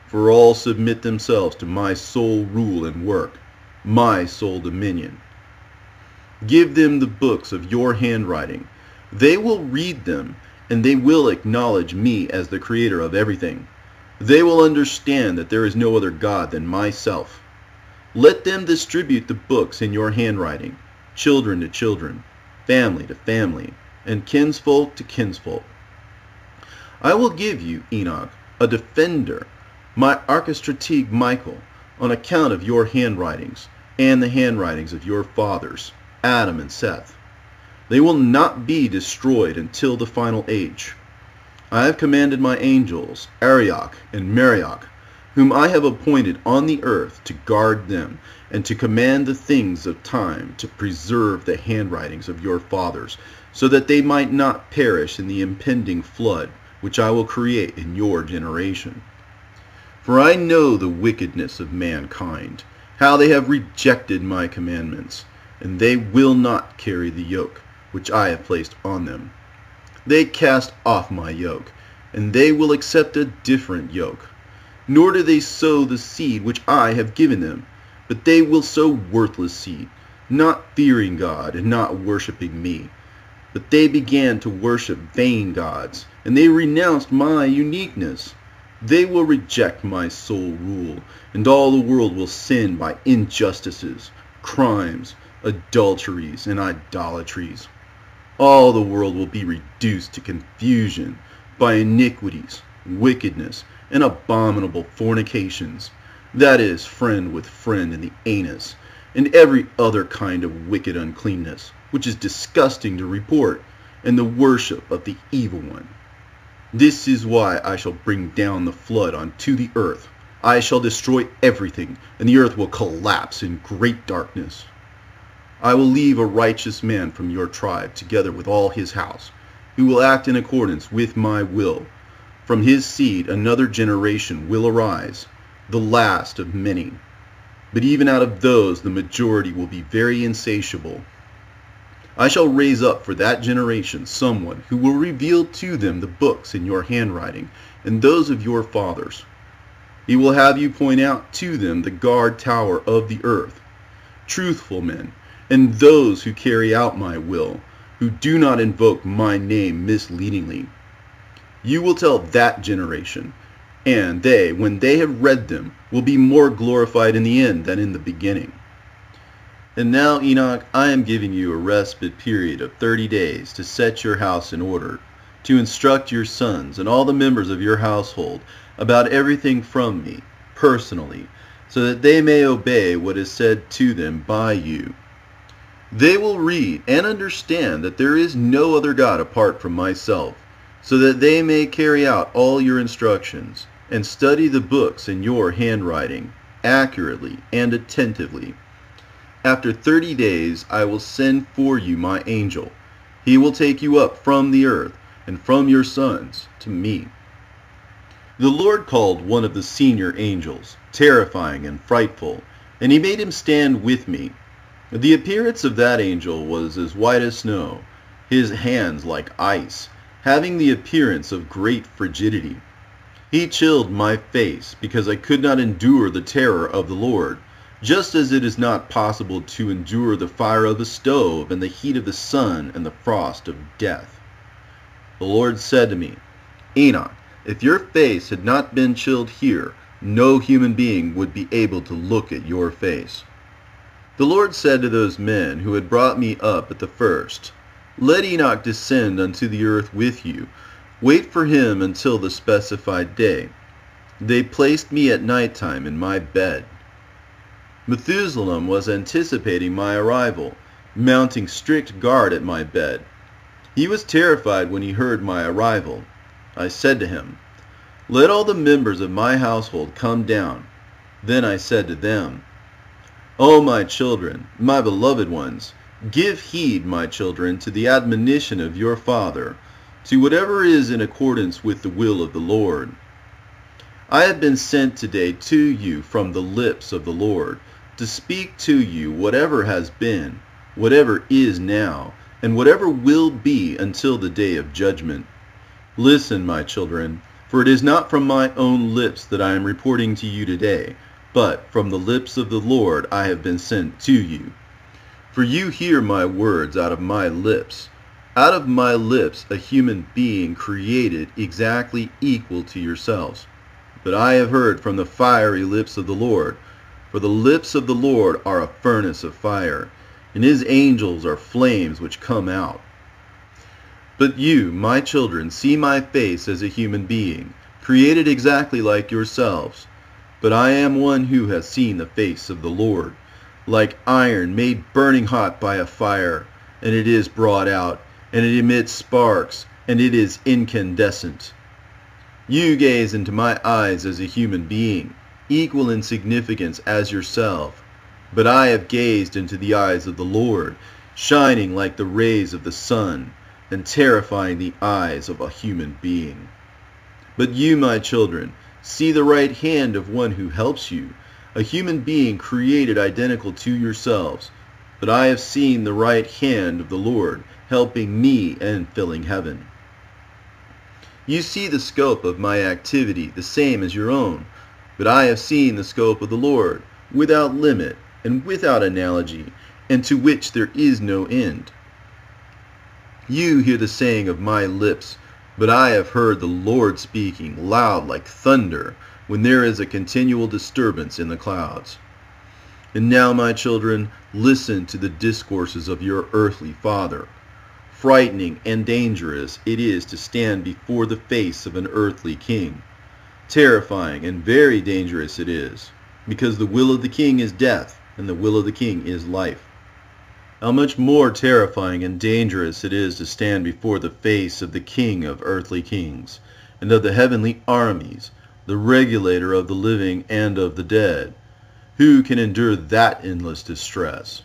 for all submit themselves to my sole rule and work, my sole dominion. Give them the books of your handwriting. They will read them, and they will acknowledge me as the creator of everything. They will understand that there is no other God than myself. Let them distribute the books in your handwriting, children to children, family to family, and kinsfolk to kinsfolk. I will give you, Enoch, a defender, my archistratege Michael, on account of your handwritings and the handwritings of your fathers, Adam and Seth. They will not be destroyed until the final age. I have commanded my angels, Arioch and Marioch, whom I have appointed on the earth to guard them, and to command the things of time, to preserve the handwritings of your fathers, so that they might not perish in the impending flood, which I will create in your generation. For I know the wickedness of mankind, how they have rejected my commandments, and they will not carry the yoke which I have placed on them. They cast off my yoke, and they will accept a different yoke. Nor do they sow the seed which I have given them, but they will sow worthless seed, not fearing God and not worshiping me. But they began to worship vain gods, and they renounced my uniqueness. They will reject my sole rule, and all the world will sin by injustices, crimes, adulteries, and idolatries. All the world will be reduced to confusion by iniquities, wickedness, and abominable fornications, that is, friend with friend in the anus, and every other kind of wicked uncleanness, which is disgusting to report, and the worship of the evil one. This is why I shall bring down the flood onto the earth. I shall destroy everything, and the earth will collapse in great darkness. I will leave a righteous man from your tribe, together with all his house, who will act in accordance with my will. From his seed another generation will arise, the last of many. But even out of those the majority will be very insatiable. I shall raise up for that generation someone who will reveal to them the books in your handwriting and those of your fathers. He will have you point out to them the guard tower of the earth, truthful men, and those who carry out my will, who do not invoke my name misleadingly. You will tell that generation, and they, when they have read them, will be more glorified in the end than in the beginning. And now, Enoch, I am giving you a respite period of 30 days to set your house in order, to instruct your sons and all the members of your household about everything from me, personally, so that they may obey what is said to them by you. They will read and understand that there is no other God apart from myself, so that they may carry out all your instructions, and study the books in your handwriting, accurately and attentively. After 30 days I will send for you my angel. He will take you up from the earth, and from your sons, to me. The Lord called one of the senior angels, terrifying and frightful, and he made him stand with me. The appearance of that angel was as white as snow, his hands like ice, having the appearance of great frigidity. He chilled my face, because I could not endure the terror of the Lord, just as it is not possible to endure the fire of the stove, and the heat of the sun, and the frost of death. The Lord said to me, Enoch, if your face had not been chilled here, no human being would be able to look at your face. The Lord said to those men who had brought me up at the first, Let Enoch descend unto the earth with you. Wait for him until the specified day. They placed me at night time in my bed. Methuselah was anticipating my arrival, mounting strict guard at my bed. He was terrified when he heard my arrival. I said to him, Let all the members of my household come down. Then I said to them, O my children, my beloved ones, give heed, my children, to the admonition of your father, to whatever is in accordance with the will of the Lord. I have been sent today to you from the lips of the Lord, to speak to you whatever has been, whatever is now, and whatever will be until the day of judgment. Listen, my children, for it is not from my own lips that I am reporting to you today, but from the lips of the Lord I have been sent to you. For you hear my words out of my lips. Out of my lips a human being created exactly equal to yourselves. But I have heard from the fiery lips of the Lord. For the lips of the Lord are a furnace of fire, and his angels are flames which come out. But you, my children, see my face as a human being, created exactly like yourselves. But I am one who has seen the face of the Lord, like iron made burning hot by a fire, and it is brought out, and it emits sparks, and it is incandescent. You gaze into my eyes as a human being, equal in significance as yourself. But I have gazed into the eyes of the Lord, shining like the rays of the sun, and terrifying the eyes of a human being. But you, my children, see the right hand of one who helps you, a human being created identical to yourselves. But I have seen the right hand of the Lord helping me and filling heaven. You see the scope of my activity the same as your own, but I have seen the scope of the Lord, without limit and without analogy, and to which there is no end. You hear the saying of my lips, but I have heard the Lord speaking loud like thunder, when there is a continual disturbance in the clouds. And now, my children, listen to the discourses of your earthly father. Frightening and dangerous it is to stand before the face of an earthly king. Terrifying and very dangerous it is, because the will of the king is death, and the will of the king is life. How much more terrifying and dangerous it is to stand before the face of the King of earthly kings, and of the heavenly armies, the regulator of the living and of the dead. Who can endure that endless distress?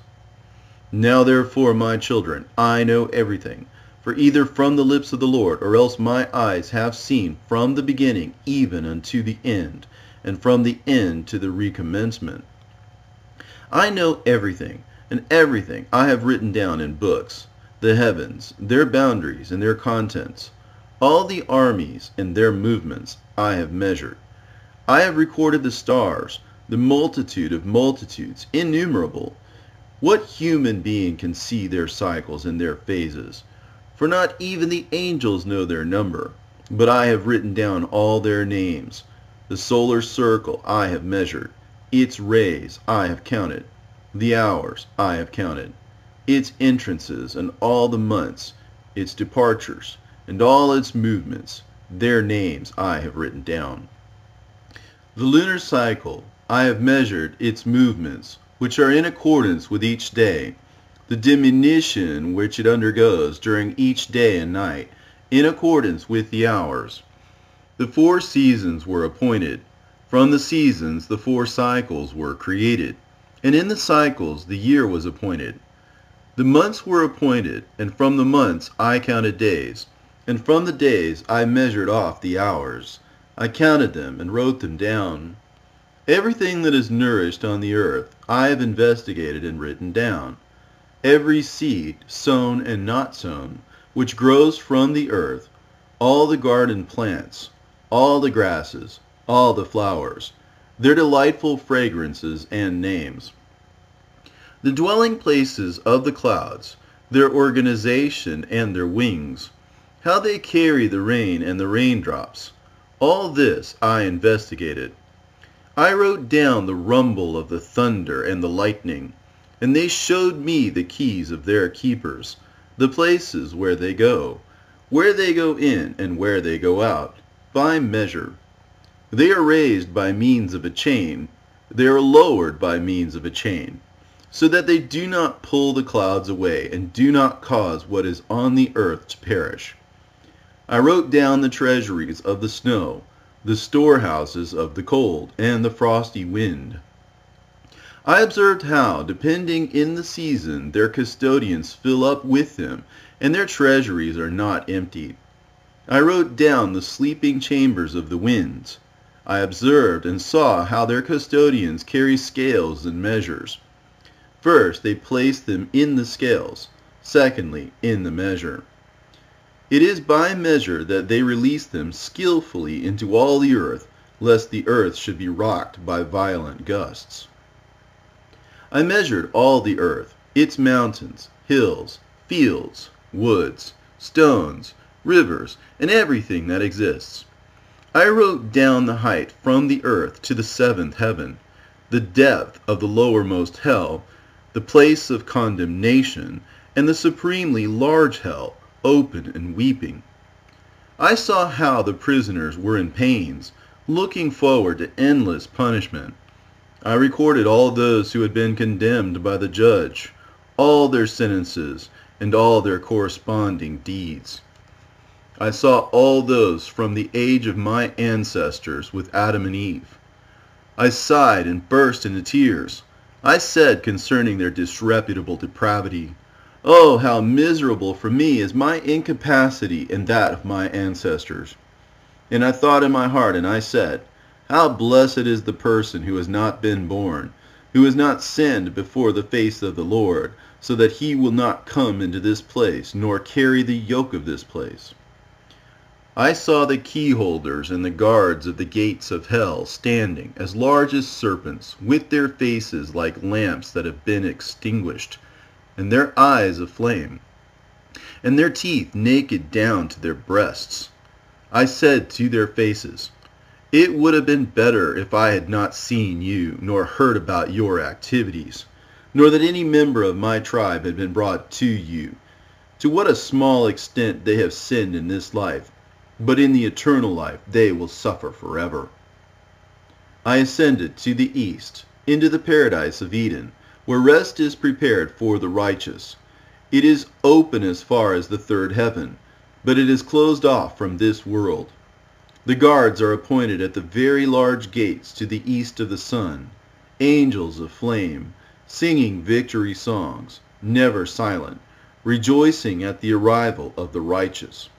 Now therefore, my children, I know everything, for either from the lips of the Lord, or else my eyes have seen from the beginning even unto the end, and from the end to the recommencement. I know everything, and everything I have written down in books, the heavens, their boundaries and their contents, all the armies and their movements I have measured. I have recorded the stars, the multitude of multitudes, innumerable. What human being can see their cycles and their phases? For not even the angels know their number, but I have written down all their names. The solar circle I have measured, its rays I have counted. The hours I have counted, its entrances and all the months, its departures and all its movements, their names I have written down. The lunar cycle I have measured its movements, which are in accordance with each day, the diminution which it undergoes during each day and night, in accordance with the hours. The 4 seasons were appointed. From the seasons the 4 cycles were created. And in the cycles the year was appointed. The months were appointed, and from the months I counted days, and from the days I measured off the hours. I counted them and wrote them down. Everything that is nourished on the earth I have investigated and written down. Every seed, sown and not sown, which grows from the earth, all the garden plants, all the grasses, all the flowers, their delightful fragrances and names. The dwelling places of the clouds, their organization and their wings, how they carry the rain and the raindrops, all this I investigated. I wrote down the rumble of the thunder and the lightning, and they showed me the keys of their keepers, the places where they go in and where they go out, by measure. They are raised by means of a chain, they are lowered by means of a chain, so that they do not pull the clouds away and do not cause what is on the earth to perish. I wrote down the treasuries of the snow, the storehouses of the cold and the frosty wind. I observed how, depending in the season, their custodians fill up with them, and their treasuries are not emptied. I wrote down the sleeping chambers of the winds. I observed and saw how their custodians carry scales and measures. First, they place them in the scales. Secondly, in the measure. It is by measure that they release them skillfully into all the earth, lest the earth should be rocked by violent gusts. I measured all the earth, its mountains, hills, fields, woods, stones, rivers, and everything that exists. I wrote down the height from the earth to the seventh heaven, the depth of the lowermost hell, the place of condemnation, and the supremely large hell, open and weeping. I saw how the prisoners were in pains, looking forward to endless punishment. I recorded all those who had been condemned by the judge, all their sentences, and all their corresponding deeds. I saw all those from the age of my ancestors with Adam and Eve. I sighed and burst into tears. I said concerning their disreputable depravity, "Oh, how miserable for me is my incapacity and that of my ancestors." And I thought in my heart, and I said, "How blessed is the person who has not been born, who has not sinned before the face of the Lord, so that he will not come into this place, nor carry the yoke of this place." I saw the keyholders and the guards of the gates of hell standing, as large as serpents, with their faces like lamps that have been extinguished, and their eyes aflame, and their teeth naked down to their breasts. I said to their faces, "It would have been better if I had not seen you, nor heard about your activities, nor that any member of my tribe had been brought to you. To what a small extent they have sinned in this life, but in the eternal life they will suffer forever." I ascended to the east, into the paradise of Eden, where rest is prepared for the righteous. It is open as far as the third heaven, but it is closed off from this world. The guards are appointed at the very large gates to the east of the sun, angels of flame, singing victory songs, never silent, rejoicing at the arrival of the righteous.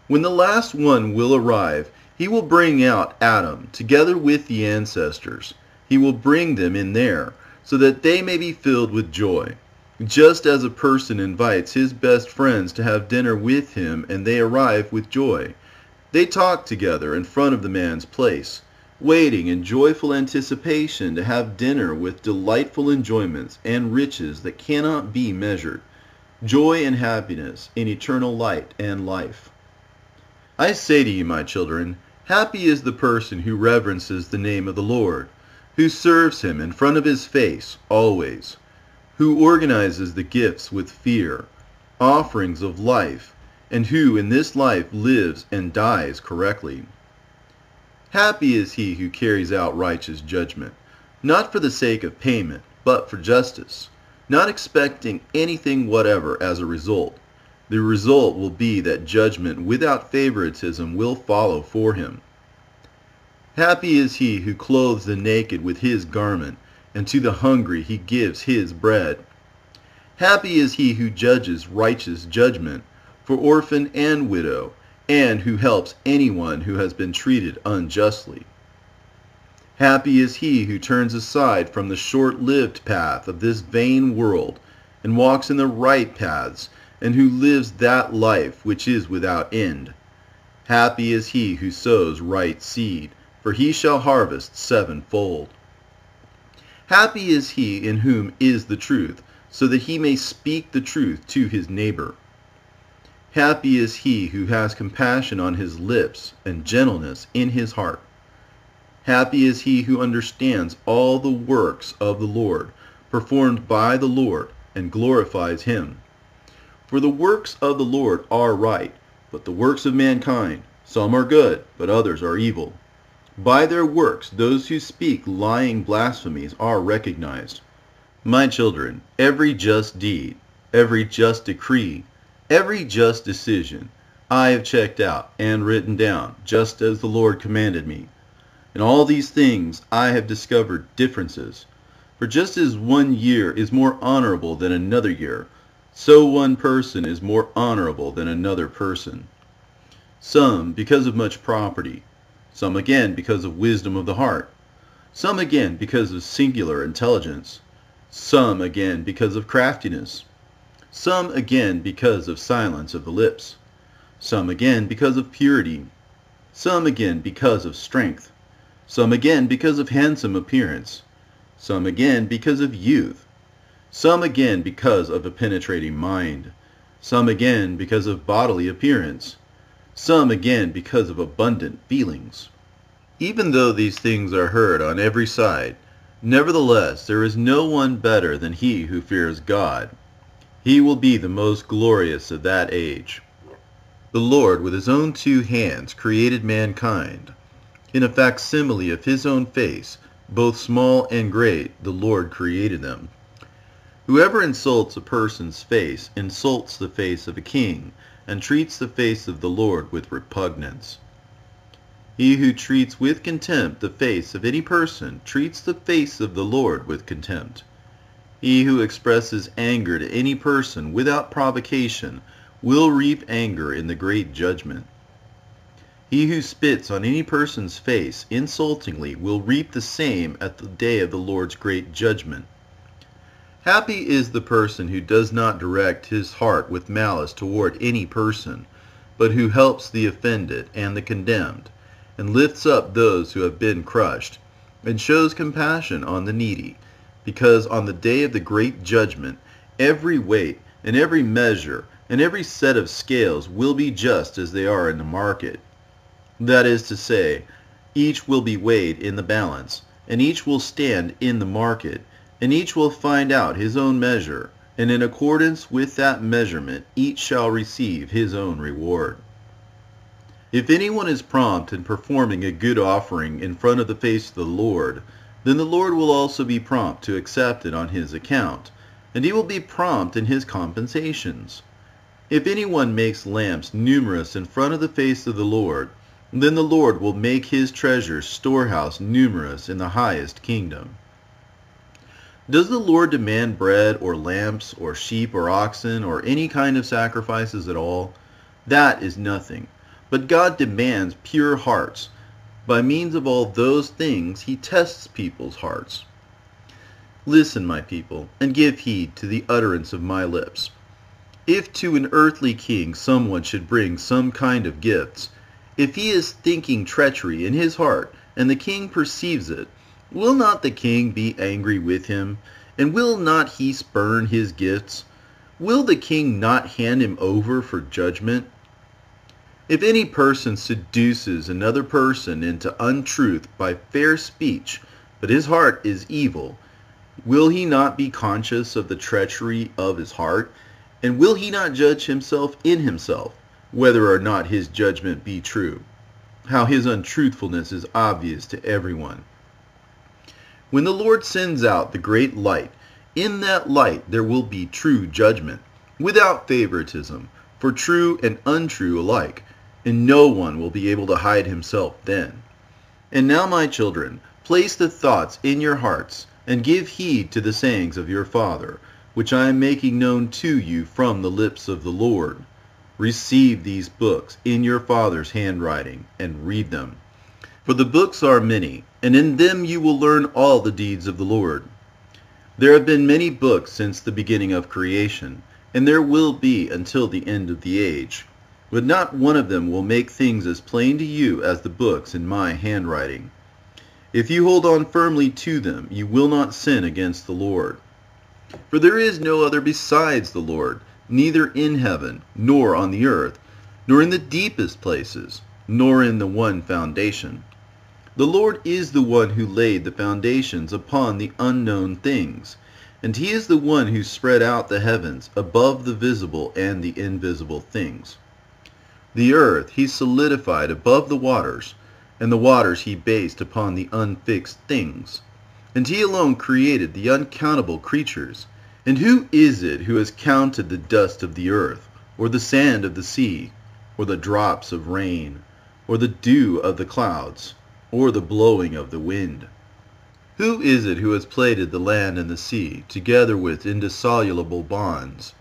When the last one will arrive, he will bring out Adam together with the ancestors. He will bring them in there, so that they may be filled with joy, just as a person invites his best friends to have dinner with him and they arrive with joy. They talk together in front of the man's place, waiting in joyful anticipation to have dinner with delightful enjoyments and riches that cannot be measured, joy and happiness in eternal light and life. I say to you, my children, happy is the person who reverences the name of the Lord, who serves him in front of his face always, who organizes the gifts with fear, offerings of life, and who in this life lives and dies correctly. Happy is he who carries out righteous judgment, not for the sake of payment, but for justice, not expecting anything whatever as a result. The result will be that judgment without favoritism will follow for him. Happy is he who clothes the naked with his garment, and to the hungry he gives his bread. Happy is he who judges righteous judgment for orphan and widow, and who helps anyone who has been treated unjustly. Happy is he who turns aside from the short-lived path of this vain world and walks in the right paths, and who lives that life which is without end. Happy is he who sows right seed, for he shall harvest sevenfold. Happy is he in whom is the truth, so that he may speak the truth to his neighbor. Happy is he who has compassion on his lips and gentleness in his heart. Happy is he who understands all the works of the Lord, performed by the Lord, and glorifies him. For the works of the Lord are right, but the works of mankind, some are good, but others are evil. By their works those who speak lying blasphemies are recognized. My children, every just deed, every just decree, every just decision, I have checked out and written down, just as the Lord commanded me. In all these things I have discovered differences. For just as 1 year is more honorable than another year, so one person is more honorable than another person. Some because of much property, some again because of wisdom of the heart, some again because of singular intelligence, some again because of craftiness, some again because of silence of the lips, some again because of purity, some again because of strength, some again because of handsome appearance, some again because of youth, some again because of a penetrating mind, some again because of bodily appearance, some again because of abundant feelings. Even though these things are heard on every side, nevertheless there is no one better than he who fears God. He will be the most glorious of that age. The Lord with his own 2 hands created mankind. In a facsimile of his own face, both small and great, the Lord created them. Whoever insults a person's face insults the face of a king, and treats the face of the Lord with repugnance. He who treats with contempt the face of any person treats the face of the Lord with contempt. He who expresses anger to any person without provocation will reap anger in the great judgment. He who spits on any person's face insultingly will reap the same at the day of the Lord's great judgment. Happy is the person who does not direct his heart with malice toward any person, but who helps the offended and the condemned, and lifts up those who have been crushed, and shows compassion on the needy, because on the day of the great judgment every weight and every measure and every set of scales will be just as they are in the market. That is to say, each will be weighed in the balance, and each will stand in the market, and each will find out his own measure, and in accordance with that measurement each shall receive his own reward. If anyone is prompt in performing a good offering in front of the face of the Lord, then the Lord will also be prompt to accept it on his account, and he will be prompt in his compensations. If anyone makes lamps numerous in front of the face of the Lord, then the Lord will make his treasure storehouse numerous in the highest kingdom. Does the Lord demand bread or lamps or sheep or oxen or any kind of sacrifices at all? That is nothing. But God demands pure hearts. By means of all those things he tests people's hearts. Listen, my people, and give heed to the utterance of my lips. If to an earthly king someone should bring some kind of gifts, if he is thinking treachery in his heart, and the king perceives it, will not the king be angry with him? And will not he spurn his gifts? Will the king not hand him over for judgment? If any person seduces another person into untruth by fair speech, but his heart is evil, will he not be conscious of the treachery of his heart? And will he not judge himself in himself, whether or not his judgment be true? How his untruthfulness is obvious to everyone. When the Lord sends out the great light, in that light there will be true judgment, without favoritism, for true and untrue alike, and no one will be able to hide himself then. And now, my children, place the thoughts in your hearts, and give heed to the sayings of your Father, which I am making known to you from the lips of the Lord. Receive these books in your Father's handwriting, and read them. For the books are many, and in them you will learn all the deeds of the Lord. There have been many books since the beginning of creation, and there will be until the end of the age. But not one of them will make things as plain to you as the books in my handwriting. If you hold on firmly to them, you will not sin against the Lord. For there is no other besides the Lord, neither in heaven, nor on the earth, nor in the deepest places, nor in the one foundation. The Lord is the one who laid the foundations upon the unknown things, and he is the one who spread out the heavens above the visible and the invisible things. The earth he solidified above the waters, and the waters he based upon the unfixed things. And he alone created the uncountable creatures. And who is it who has counted the dust of the earth, or the sand of the sea, or the drops of rain, or the dew of the clouds, or the blowing of the wind? Who is it who has plaited the land and the sea, together with indissoluble bonds?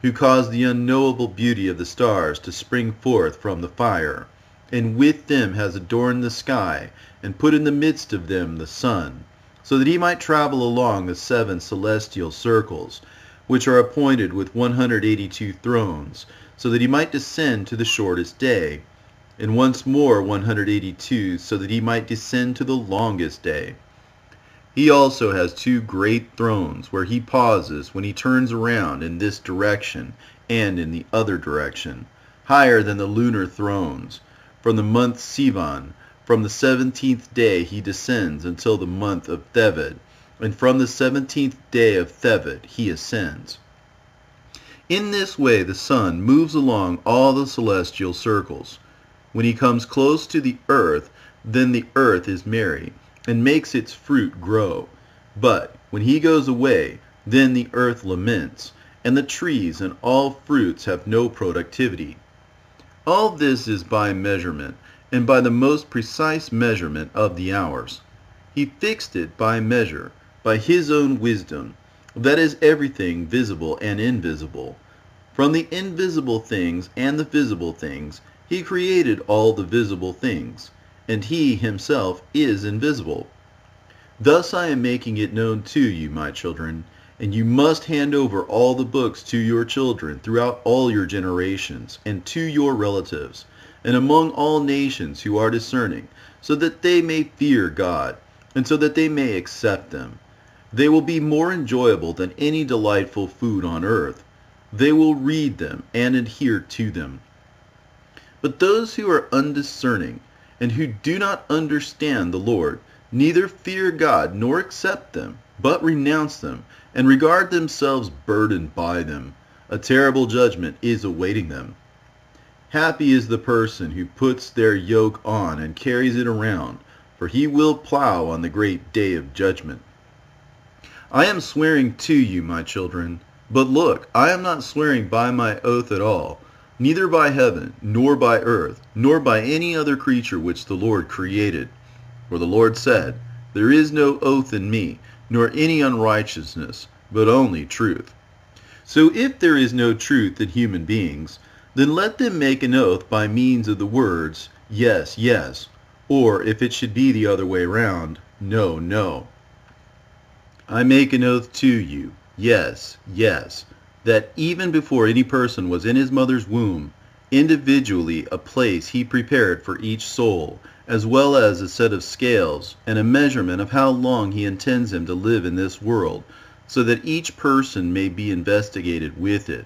Who caused the unknowable beauty of the stars to spring forth from the fire, and with them has adorned the sky, and put in the midst of them the sun, so that he might travel along the 7 celestial circles, which are appointed with 182 thrones, so that he might descend to the shortest day, and once more 182, so that he might descend to the longest day. He also has two great thrones, where he pauses when he turns around in this direction and in the other direction, higher than the lunar thrones. From the month Sivan, from the 17th day he descends until the month of Thevet, and from the 17th day of Thevet he ascends. In this way the sun moves along all the celestial circles. When he comes close to the earth, then the earth is merry, and makes its fruit grow. But when he goes away, then the earth laments, and the trees and all fruits have no productivity. All this is by measurement, and by the most precise measurement of the hours. He fixed it by measure, by his own wisdom, that is everything visible and invisible. From the invisible things and the visible things, he created all the visible things, and he himself is invisible. Thus I am making it known to you, my children, and you must hand over all the books to your children throughout all your generations, and to your relatives, and among all nations who are discerning, so that they may fear God, and so that they may accept them. They will be more enjoyable than any delightful food on earth. They will read them and adhere to them. But those who are undiscerning, and who do not understand the Lord, neither fear God nor accept them, but renounce them, and regard themselves burdened by them. A terrible judgment is awaiting them. Happy is the person who puts their yoke on and carries it around, for he will plow on the great day of judgment. I am swearing to you, my children, but look, I am not swearing by my oath at all, neither by heaven, nor by earth, nor by any other creature which the Lord created. For the Lord said, There is no oath in me, nor any unrighteousness, but only truth. So if there is no truth in human beings, then let them make an oath by means of the words, Yes, yes, or if it should be the other way round, No, no. I make an oath to you, yes, yes, that even before any person was in his mother's womb, individually a place he prepared for each soul, as well as a set of scales and a measurement of how long he intends him to live in this world, so that each person may be investigated with it.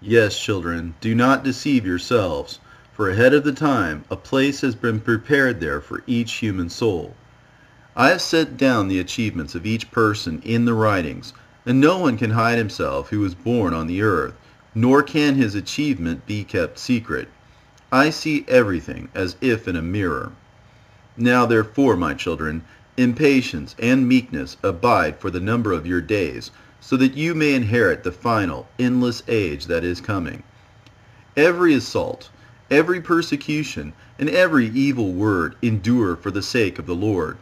Yes, children, do not deceive yourselves, for ahead of the time a place has been prepared there for each human soul. I have set down the achievements of each person in the writings, and no one can hide himself who was born on the earth, nor can his achievement be kept secret. I see everything as if in a mirror. Now therefore, my children, in patience and meekness abide for the number of your days, so that you may inherit the final, endless age that is coming. Every assault, every persecution, and every evil word endure for the sake of the Lord.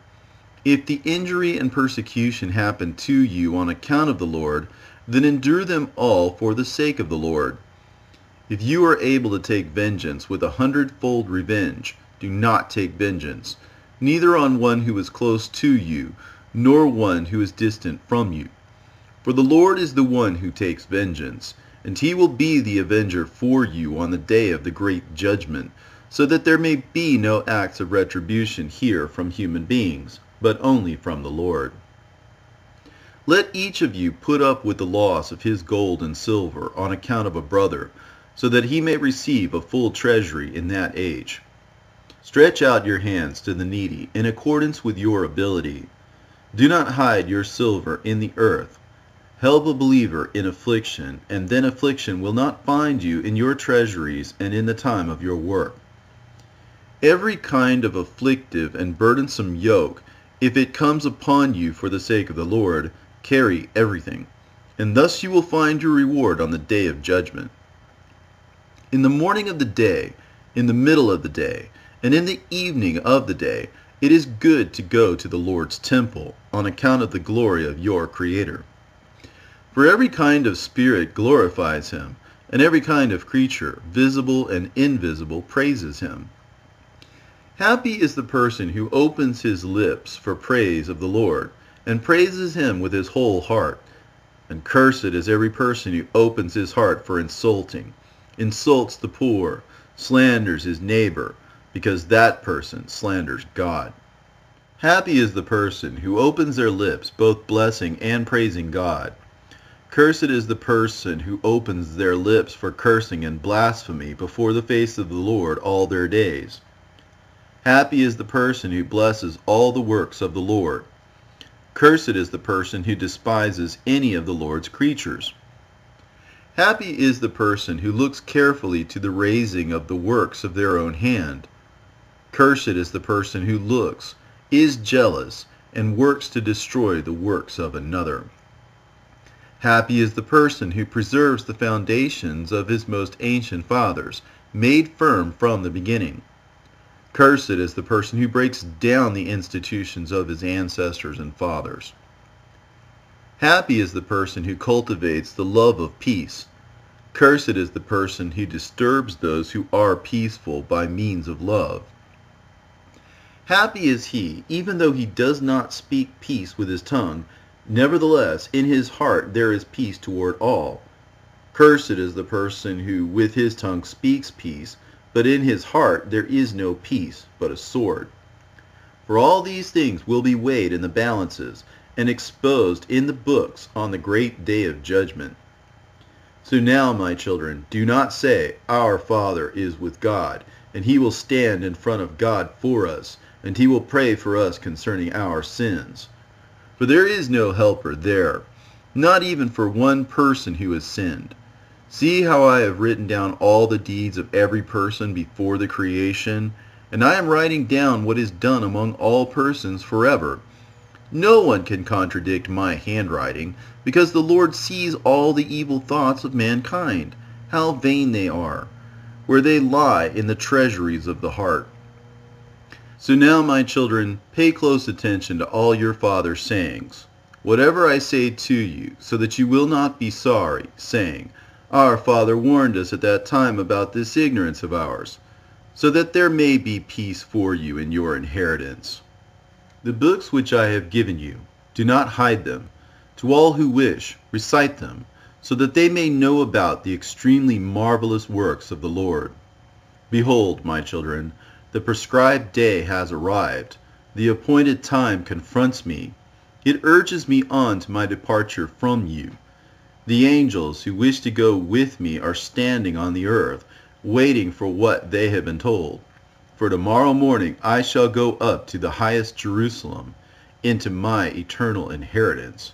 If the injury and persecution happen to you on account of the Lord, then endure them all for the sake of the Lord. If you are able to take vengeance with 100-fold revenge, do not take vengeance, neither on one who is close to you, nor one who is distant from you. For the Lord is the one who takes vengeance, and he will be the avenger for you on the day of the great judgment, so that there may be no acts of retribution here from human beings, but only from the Lord. Let each of you put up with the loss of his gold and silver on account of a brother, so that he may receive a full treasury in that age. Stretch out your hands to the needy in accordance with your ability. Do not hide your silver in the earth. Help a believer in affliction, and then affliction will not find you in your treasuries and in the time of your work. Every kind of afflictive and burdensome yoke, if it comes upon you for the sake of the Lord, carry everything, and thus you will find your reward on the day of judgment. In the morning of the day, in the middle of the day, and in the evening of the day, it is good to go to the Lord's temple, on account of the glory of your Creator. For every kind of spirit glorifies him, and every kind of creature, visible and invisible, praises him. Happy is the person who opens his lips for praise of the Lord, and praises him with his whole heart. And cursed is every person who opens his heart for insulting, insults the poor, slanders his neighbor, because that person slanders God. Happy is the person who opens their lips both blessing and praising God. Cursed is the person who opens their lips for cursing and blasphemy before the face of the Lord all their days. Happy is the person who blesses all the works of the Lord. Cursed is the person who despises any of the Lord's creatures. Happy is the person who looks carefully to the raising of the works of their own hand. Cursed is the person who looks, is jealous, and works to destroy the works of another. Happy is the person who preserves the foundations of his most ancient fathers, made firm from the beginning. Cursed is the person who breaks down the institutions of his ancestors and fathers. Happy is the person who cultivates the love of peace. Cursed is the person who disturbs those who are peaceful by means of love. Happy is he, even though he does not speak peace with his tongue, nevertheless in his heart there is peace toward all. Cursed is the person who with his tongue speaks peace, but in his heart there is no peace, but a sword. For all these things will be weighed in the balances, and exposed in the books on the great day of judgment. So now, my children, do not say, Our Father is with God, and he will stand in front of God for us, and he will pray for us concerning our sins. For there is no helper there, not even for one person who has sinned. See how I have written down all the deeds of every person before the creation, and I am writing down what is done among all persons forever. No one can contradict my handwriting, because the Lord sees all the evil thoughts of mankind, how vain they are, where they lie in the treasuries of the heart. So now, my children, pay close attention to all your father's sayings, whatever I say to you, so that you will not be sorry, saying, Our father warned us at that time about this ignorance of ours, so that there may be peace for you in your inheritance. The books which I have given you, do not hide them. To all who wish, recite them, so that they may know about the extremely marvelous works of the Lord. Behold, my children, the prescribed day has arrived. The appointed time confronts me. It urges me on to my departure from you. The angels who wish to go with me are standing on the earth, waiting for what they have been told. For tomorrow morning I shall go up to the highest Jerusalem, into my eternal inheritance.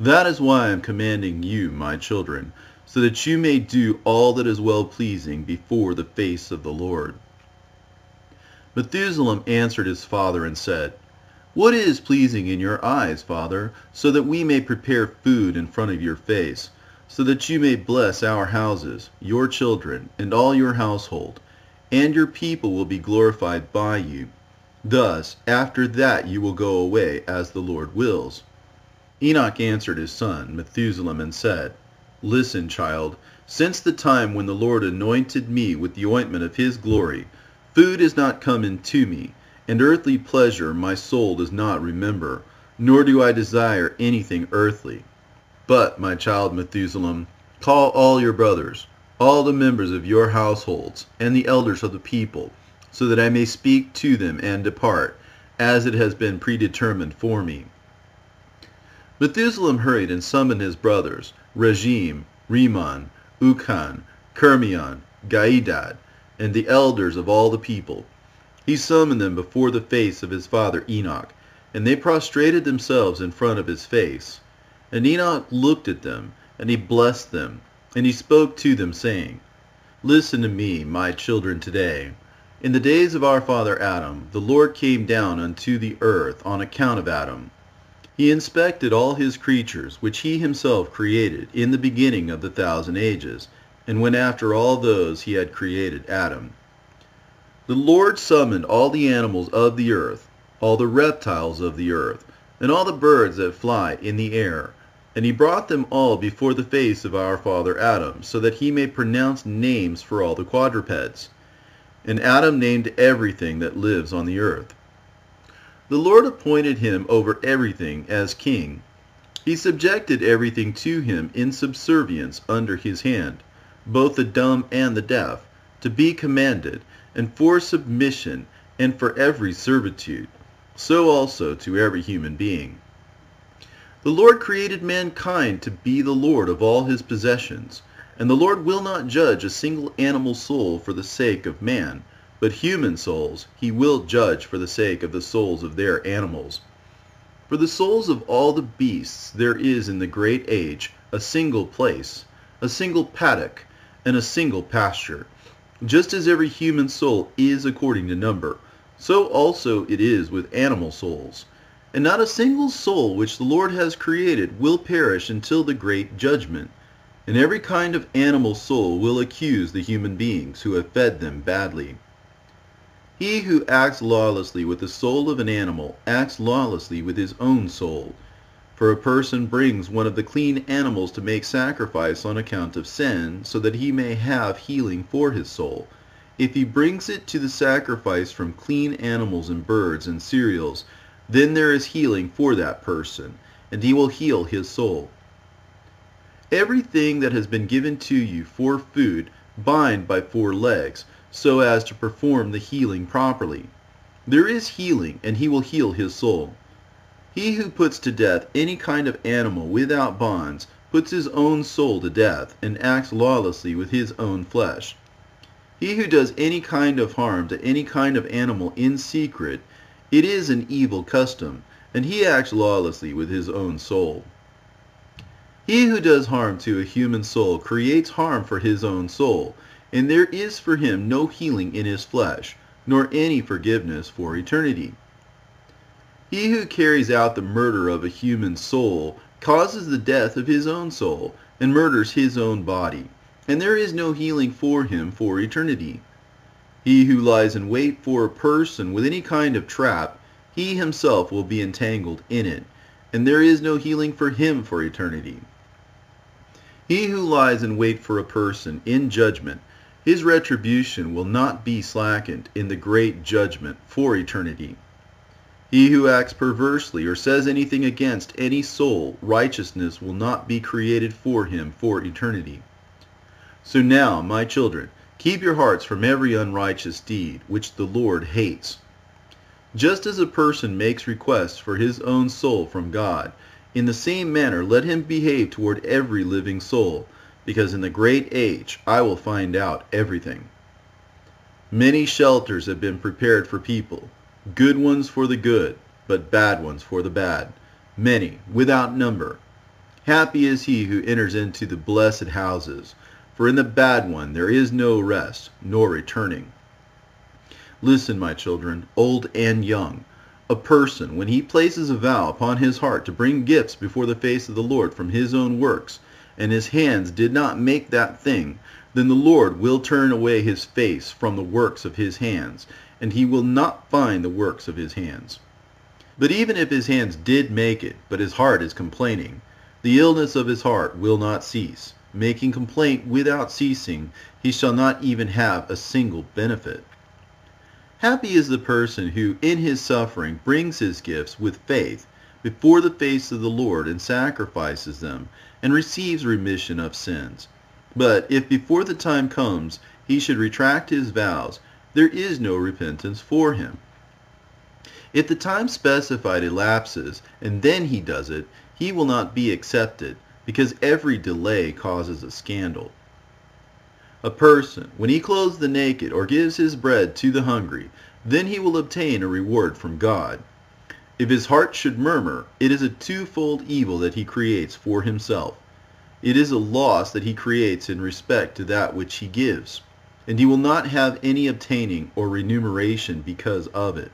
That is why I am commanding you, my children, so that you may do all that is well-pleasing before the face of the Lord. Methuselah answered his father and said, What is pleasing in your eyes, Father, so that we may prepare food in front of your face, so that you may bless our houses, your children, and all your household, and your people will be glorified by you. Thus, after that you will go away as the Lord wills. Enoch answered his son, Methuselah, and said, Listen, child, since the time when the Lord anointed me with the ointment of his glory, food is not come into me, and earthly pleasure my soul does not remember, nor do I desire anything earthly. But, my child Methuselah, call all your brothers, all the members of your households, and the elders of the people, so that I may speak to them and depart, as it has been predetermined for me. Methuselah hurried and summoned his brothers, Regem, Rimmon, Ucan, Kermion, Gaidad, and the elders of all the people. He summoned them before the face of his father Enoch, and they prostrated themselves in front of his face. And Enoch looked at them, and he blessed them, and he spoke to them, saying, Listen to me, my children, today. In the days of our father Adam, the Lord came down unto the earth on account of Adam. He inspected all his creatures, which he himself created in the beginning of the 1,000 ages, and went after all those he had created Adam. The Lord summoned all the animals of the earth, all the reptiles of the earth, and all the birds that fly in the air, and he brought them all before the face of our father Adam, so that he may pronounce names for all the quadrupeds. And Adam named everything that lives on the earth. The Lord appointed him over everything as king. He subjected everything to him in subservience under his hand, both the dumb and the deaf, to be commanded, and for submission, and for every servitude. so also to every human being. The Lord created mankind to be the Lord of all his possessions, and the Lord will not judge a single animal soul for the sake of man, but human souls he will judge for the sake of the souls of their animals. For the souls of all the beasts there is in the great age a single place, a single paddock, and a single pasture. Just as every human soul is according to number, so also it is with animal souls. And not a single soul which the Lord has created will perish until the great judgment. And every kind of animal soul will accuse the human beings who have fed them badly. He who acts lawlessly with the soul of an animal acts lawlessly with his own soul. For a person brings one of the clean animals to make sacrifice on account of sin, so that he may have healing for his soul. If he brings it to the sacrifice from clean animals and birds and cereals, then there is healing for that person, and he will heal his soul. Everything that has been given to you for food, bind by 4 legs, so as to perform the healing properly. There is healing, and he will heal his soul. He who puts to death any kind of animal without bonds puts his own soul to death, and acts lawlessly with his own flesh. He who does any kind of harm to any kind of animal in secret, it is an evil custom, and he acts lawlessly with his own soul. He who does harm to a human soul creates harm for his own soul, and there is for him no healing in his flesh, nor any forgiveness for eternity. He who carries out the murder of a human soul causes the death of his own soul, and murders his own body, and there is no healing for him for eternity. He who lies in wait for a person with any kind of trap, he himself will be entangled in it, and there is no healing for him for eternity. He who lies in wait for a person in judgment, his retribution will not be slackened in the great judgment for eternity. He who acts perversely or says anything against any soul, righteousness will not be created for him for eternity. So now, my children, keep your hearts from every unrighteous deed, which the Lord hates. Just as a person makes requests for his own soul from God, in the same manner let him behave toward every living soul, because in the great age I will find out everything. Many shelters have been prepared for people, good ones for the good, but bad ones for the bad, many, without number. Happy is he who enters into the blessed houses, for in the bad one there is no rest, nor returning. Listen, my children, old and young. A person, when he places a vow upon his heart to bring gifts before the face of the Lord from his own works, and his hands did not make that thing, then the Lord will turn away his face from the works of his hands, and he will not find the works of his hands. But even if his hands did make it, but his heart is complaining, the illness of his heart will not cease. Making complaint without ceasing, he shall not even have a single benefit. Happy is the person who in his suffering brings his gifts with faith before the face of the Lord and sacrifices them, and receives remission of sins. But if before the time comes he should retract his vows, there is no repentance for him. If the time specified elapses, and then he does it, he will not be accepted, because every delay causes a scandal. A person, when he clothes the naked or gives his bread to the hungry, then he will obtain a reward from God. If his heart should murmur, it is a twofold evil that he creates for himself. It is a loss that he creates in respect to that which he gives, and he will not have any obtaining or remuneration because of it.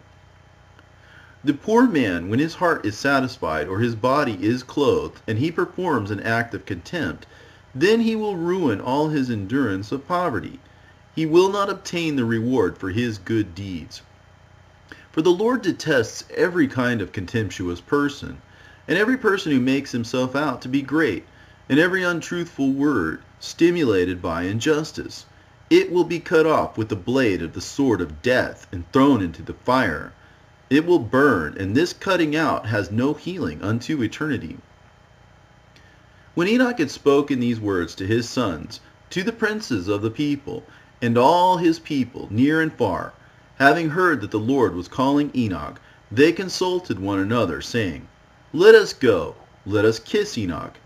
The poor man, when his heart is satisfied or his body is clothed, and he performs an act of contempt, then he will ruin all his endurance of poverty. He will not obtain the reward for his good deeds. For the Lord detests every kind of contemptuous person, and every person who makes himself out to be great, and every untruthful word stimulated by injustice. It will be cut off with the blade of the sword of death and thrown into the fire. It will burn, and this cutting out has no healing unto eternity. When Enoch had spoken these words to his sons, to the princes of the people, and all his people, near and far, having heard that the Lord was calling Enoch, they consulted one another, saying, Let us go, let us kiss Enoch.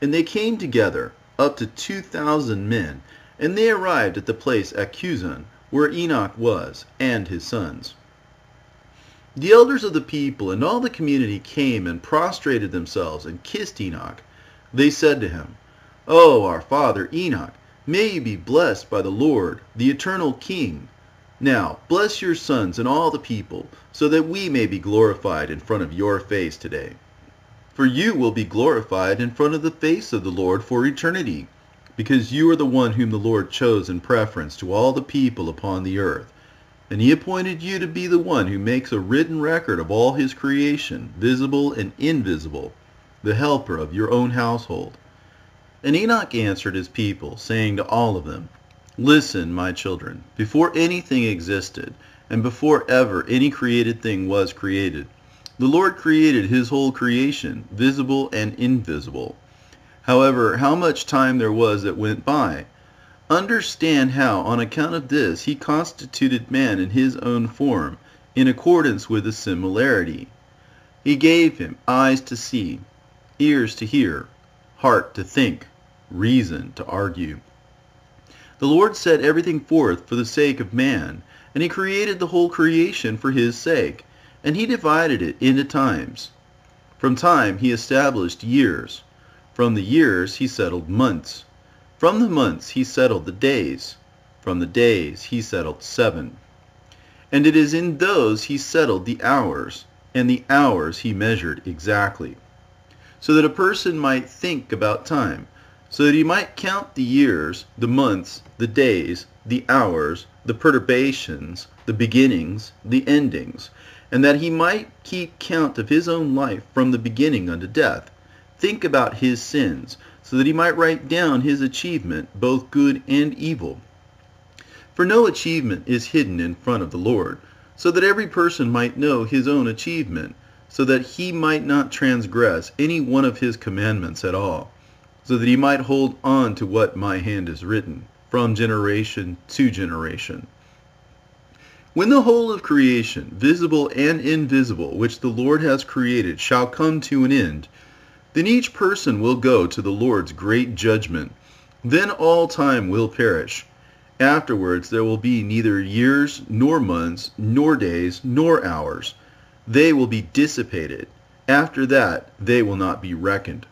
And they came together, up to 2,000 men, and they arrived at the place Achuzan, where Enoch was, and his sons. The elders of the people and all the community came and prostrated themselves and kissed Enoch. They said to him, O our father Enoch, may you be blessed by the Lord, the eternal King. Now bless your sons and all the people, so that we may be glorified in front of your face today. For you will be glorified in front of the face of the Lord for eternity, because you are the one whom the Lord chose in preference to all the people upon the earth. And he appointed you to be the one who makes a written record of all his creation, visible and invisible, the helper of your own household. And Enoch answered his people, saying to all of them, Listen, my children, before anything existed, and before ever any created thing was created, the Lord created his whole creation, visible and invisible. However, how much time there was that went by, understand how, on account of this, he constituted man in his own form, in accordance with a similarity. He gave him eyes to see, ears to hear, heart to think, reason to argue. The Lord set everything forth for the sake of man, and he created the whole creation for his sake, and he divided it into times. From time he established years. From the years he settled months. From the months he settled the days. From the days he settled 7. And it is in those he settled the hours, and the hours he measured exactly, so that a person might think about time, so that he might count the years, the months, the days, the hours, the perturbations, the beginnings, the endings, and that he might keep count of his own life from the beginning unto death, think about his sins, so that he might write down his achievement, both good and evil. For no achievement is hidden in front of the Lord, so that every person might know his own achievement, so that he might not transgress any one of his commandments at all, so that he might hold on to what my hand has written, from generation to generation. When the whole of creation, visible and invisible, which the Lord has created, shall come to an end, then each person will go to the Lord's great judgment. Then all time will perish. Afterwards there will be neither years, nor months, nor days, nor hours. They will be dissipated. After that they will not be reckoned.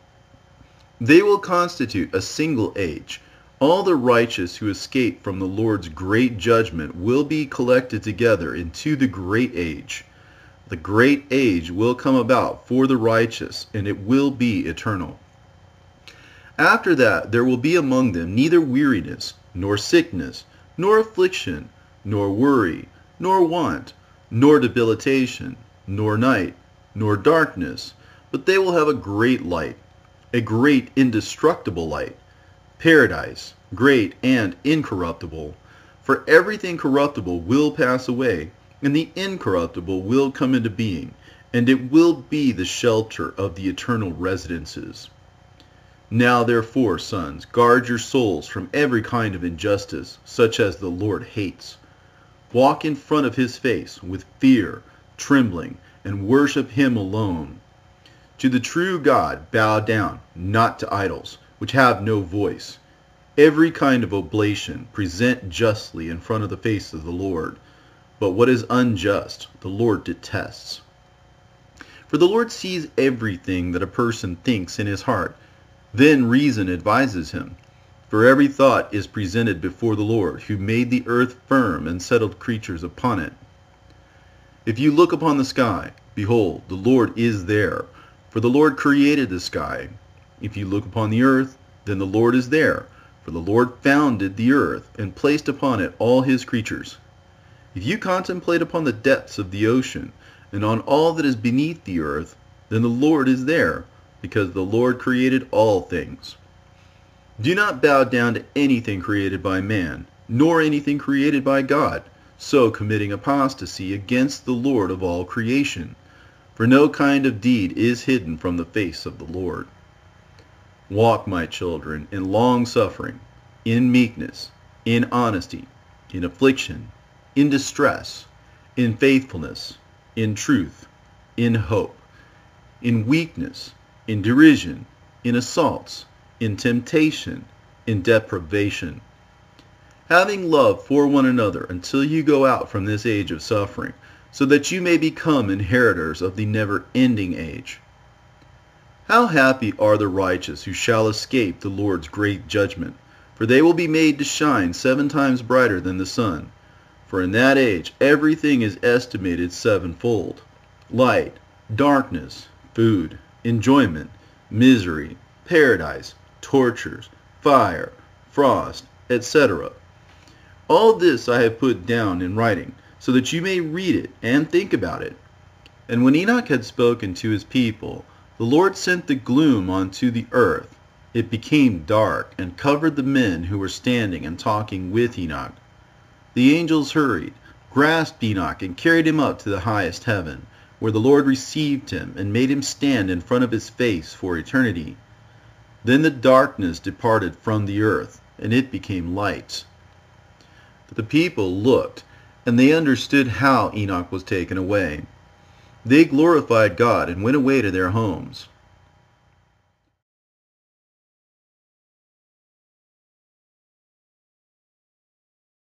They will constitute a single age. All the righteous who escape from the Lord's great judgment will be collected together into the great age. The great age will come about for the righteous, and it will be eternal. After that there will be among them neither weariness, nor sickness, nor affliction, nor worry, nor want, nor debilitation, nor night, nor darkness, but they will have a great light, a great indestructible light, paradise, great and incorruptible. For everything corruptible will pass away, and the incorruptible will come into being, and it will be the shelter of the eternal residences. Now therefore, sons, guard your souls from every kind of injustice, such as the Lord hates. Walk in front of his face with fear, trembling, and worship him alone. To the true God bow down, not to idols, which have no voice. Every kind of oblation present justly in front of the face of the Lord. But what is unjust, the Lord detests. For the Lord sees everything that a person thinks in his heart. Then reason advises him. For every thought is presented before the Lord, who made the earth firm and settled creatures upon it. If you look upon the sky, behold, the Lord is there, for the Lord created the sky. If you look upon the earth, then the Lord is there, for the Lord founded the earth and placed upon it all his creatures. If you contemplate upon the depths of the ocean, and on all that is beneath the earth, then the Lord is there, because the Lord created all things. Do not bow down to anything created by man, nor anything created by God, so committing apostasy against the Lord of all creation. For no kind of deed is hidden from the face of the Lord. Walk, my children, in long-suffering, in meekness, in honesty, in affliction, in distress, in faithfulness, in truth, in hope, in weakness, in derision, in assaults, in temptation, in deprivation, having love for one another until you go out from this age of suffering, so that you may become inheritors of the never-ending age. How happy are the righteous who shall escape the Lord's great judgment, for they will be made to shine 7 times brighter than the sun. For in that age everything is estimated 7-fold: light, darkness, food, enjoyment, misery, paradise, tortures, fire, frost, etc. All this I have put down in writing, so that you may read it and think about it. And when Enoch had spoken to his people, the Lord sent the gloom onto the earth. It became dark, and covered the men who were standing and talking with Enoch. The angels hurried, grasped Enoch, and carried him up to the highest heaven, where the Lord received him, and made him stand in front of his face for eternity. Then the darkness departed from the earth, and it became light. The people looked, and they understood how Enoch was taken away. They glorified God and went away to their homes.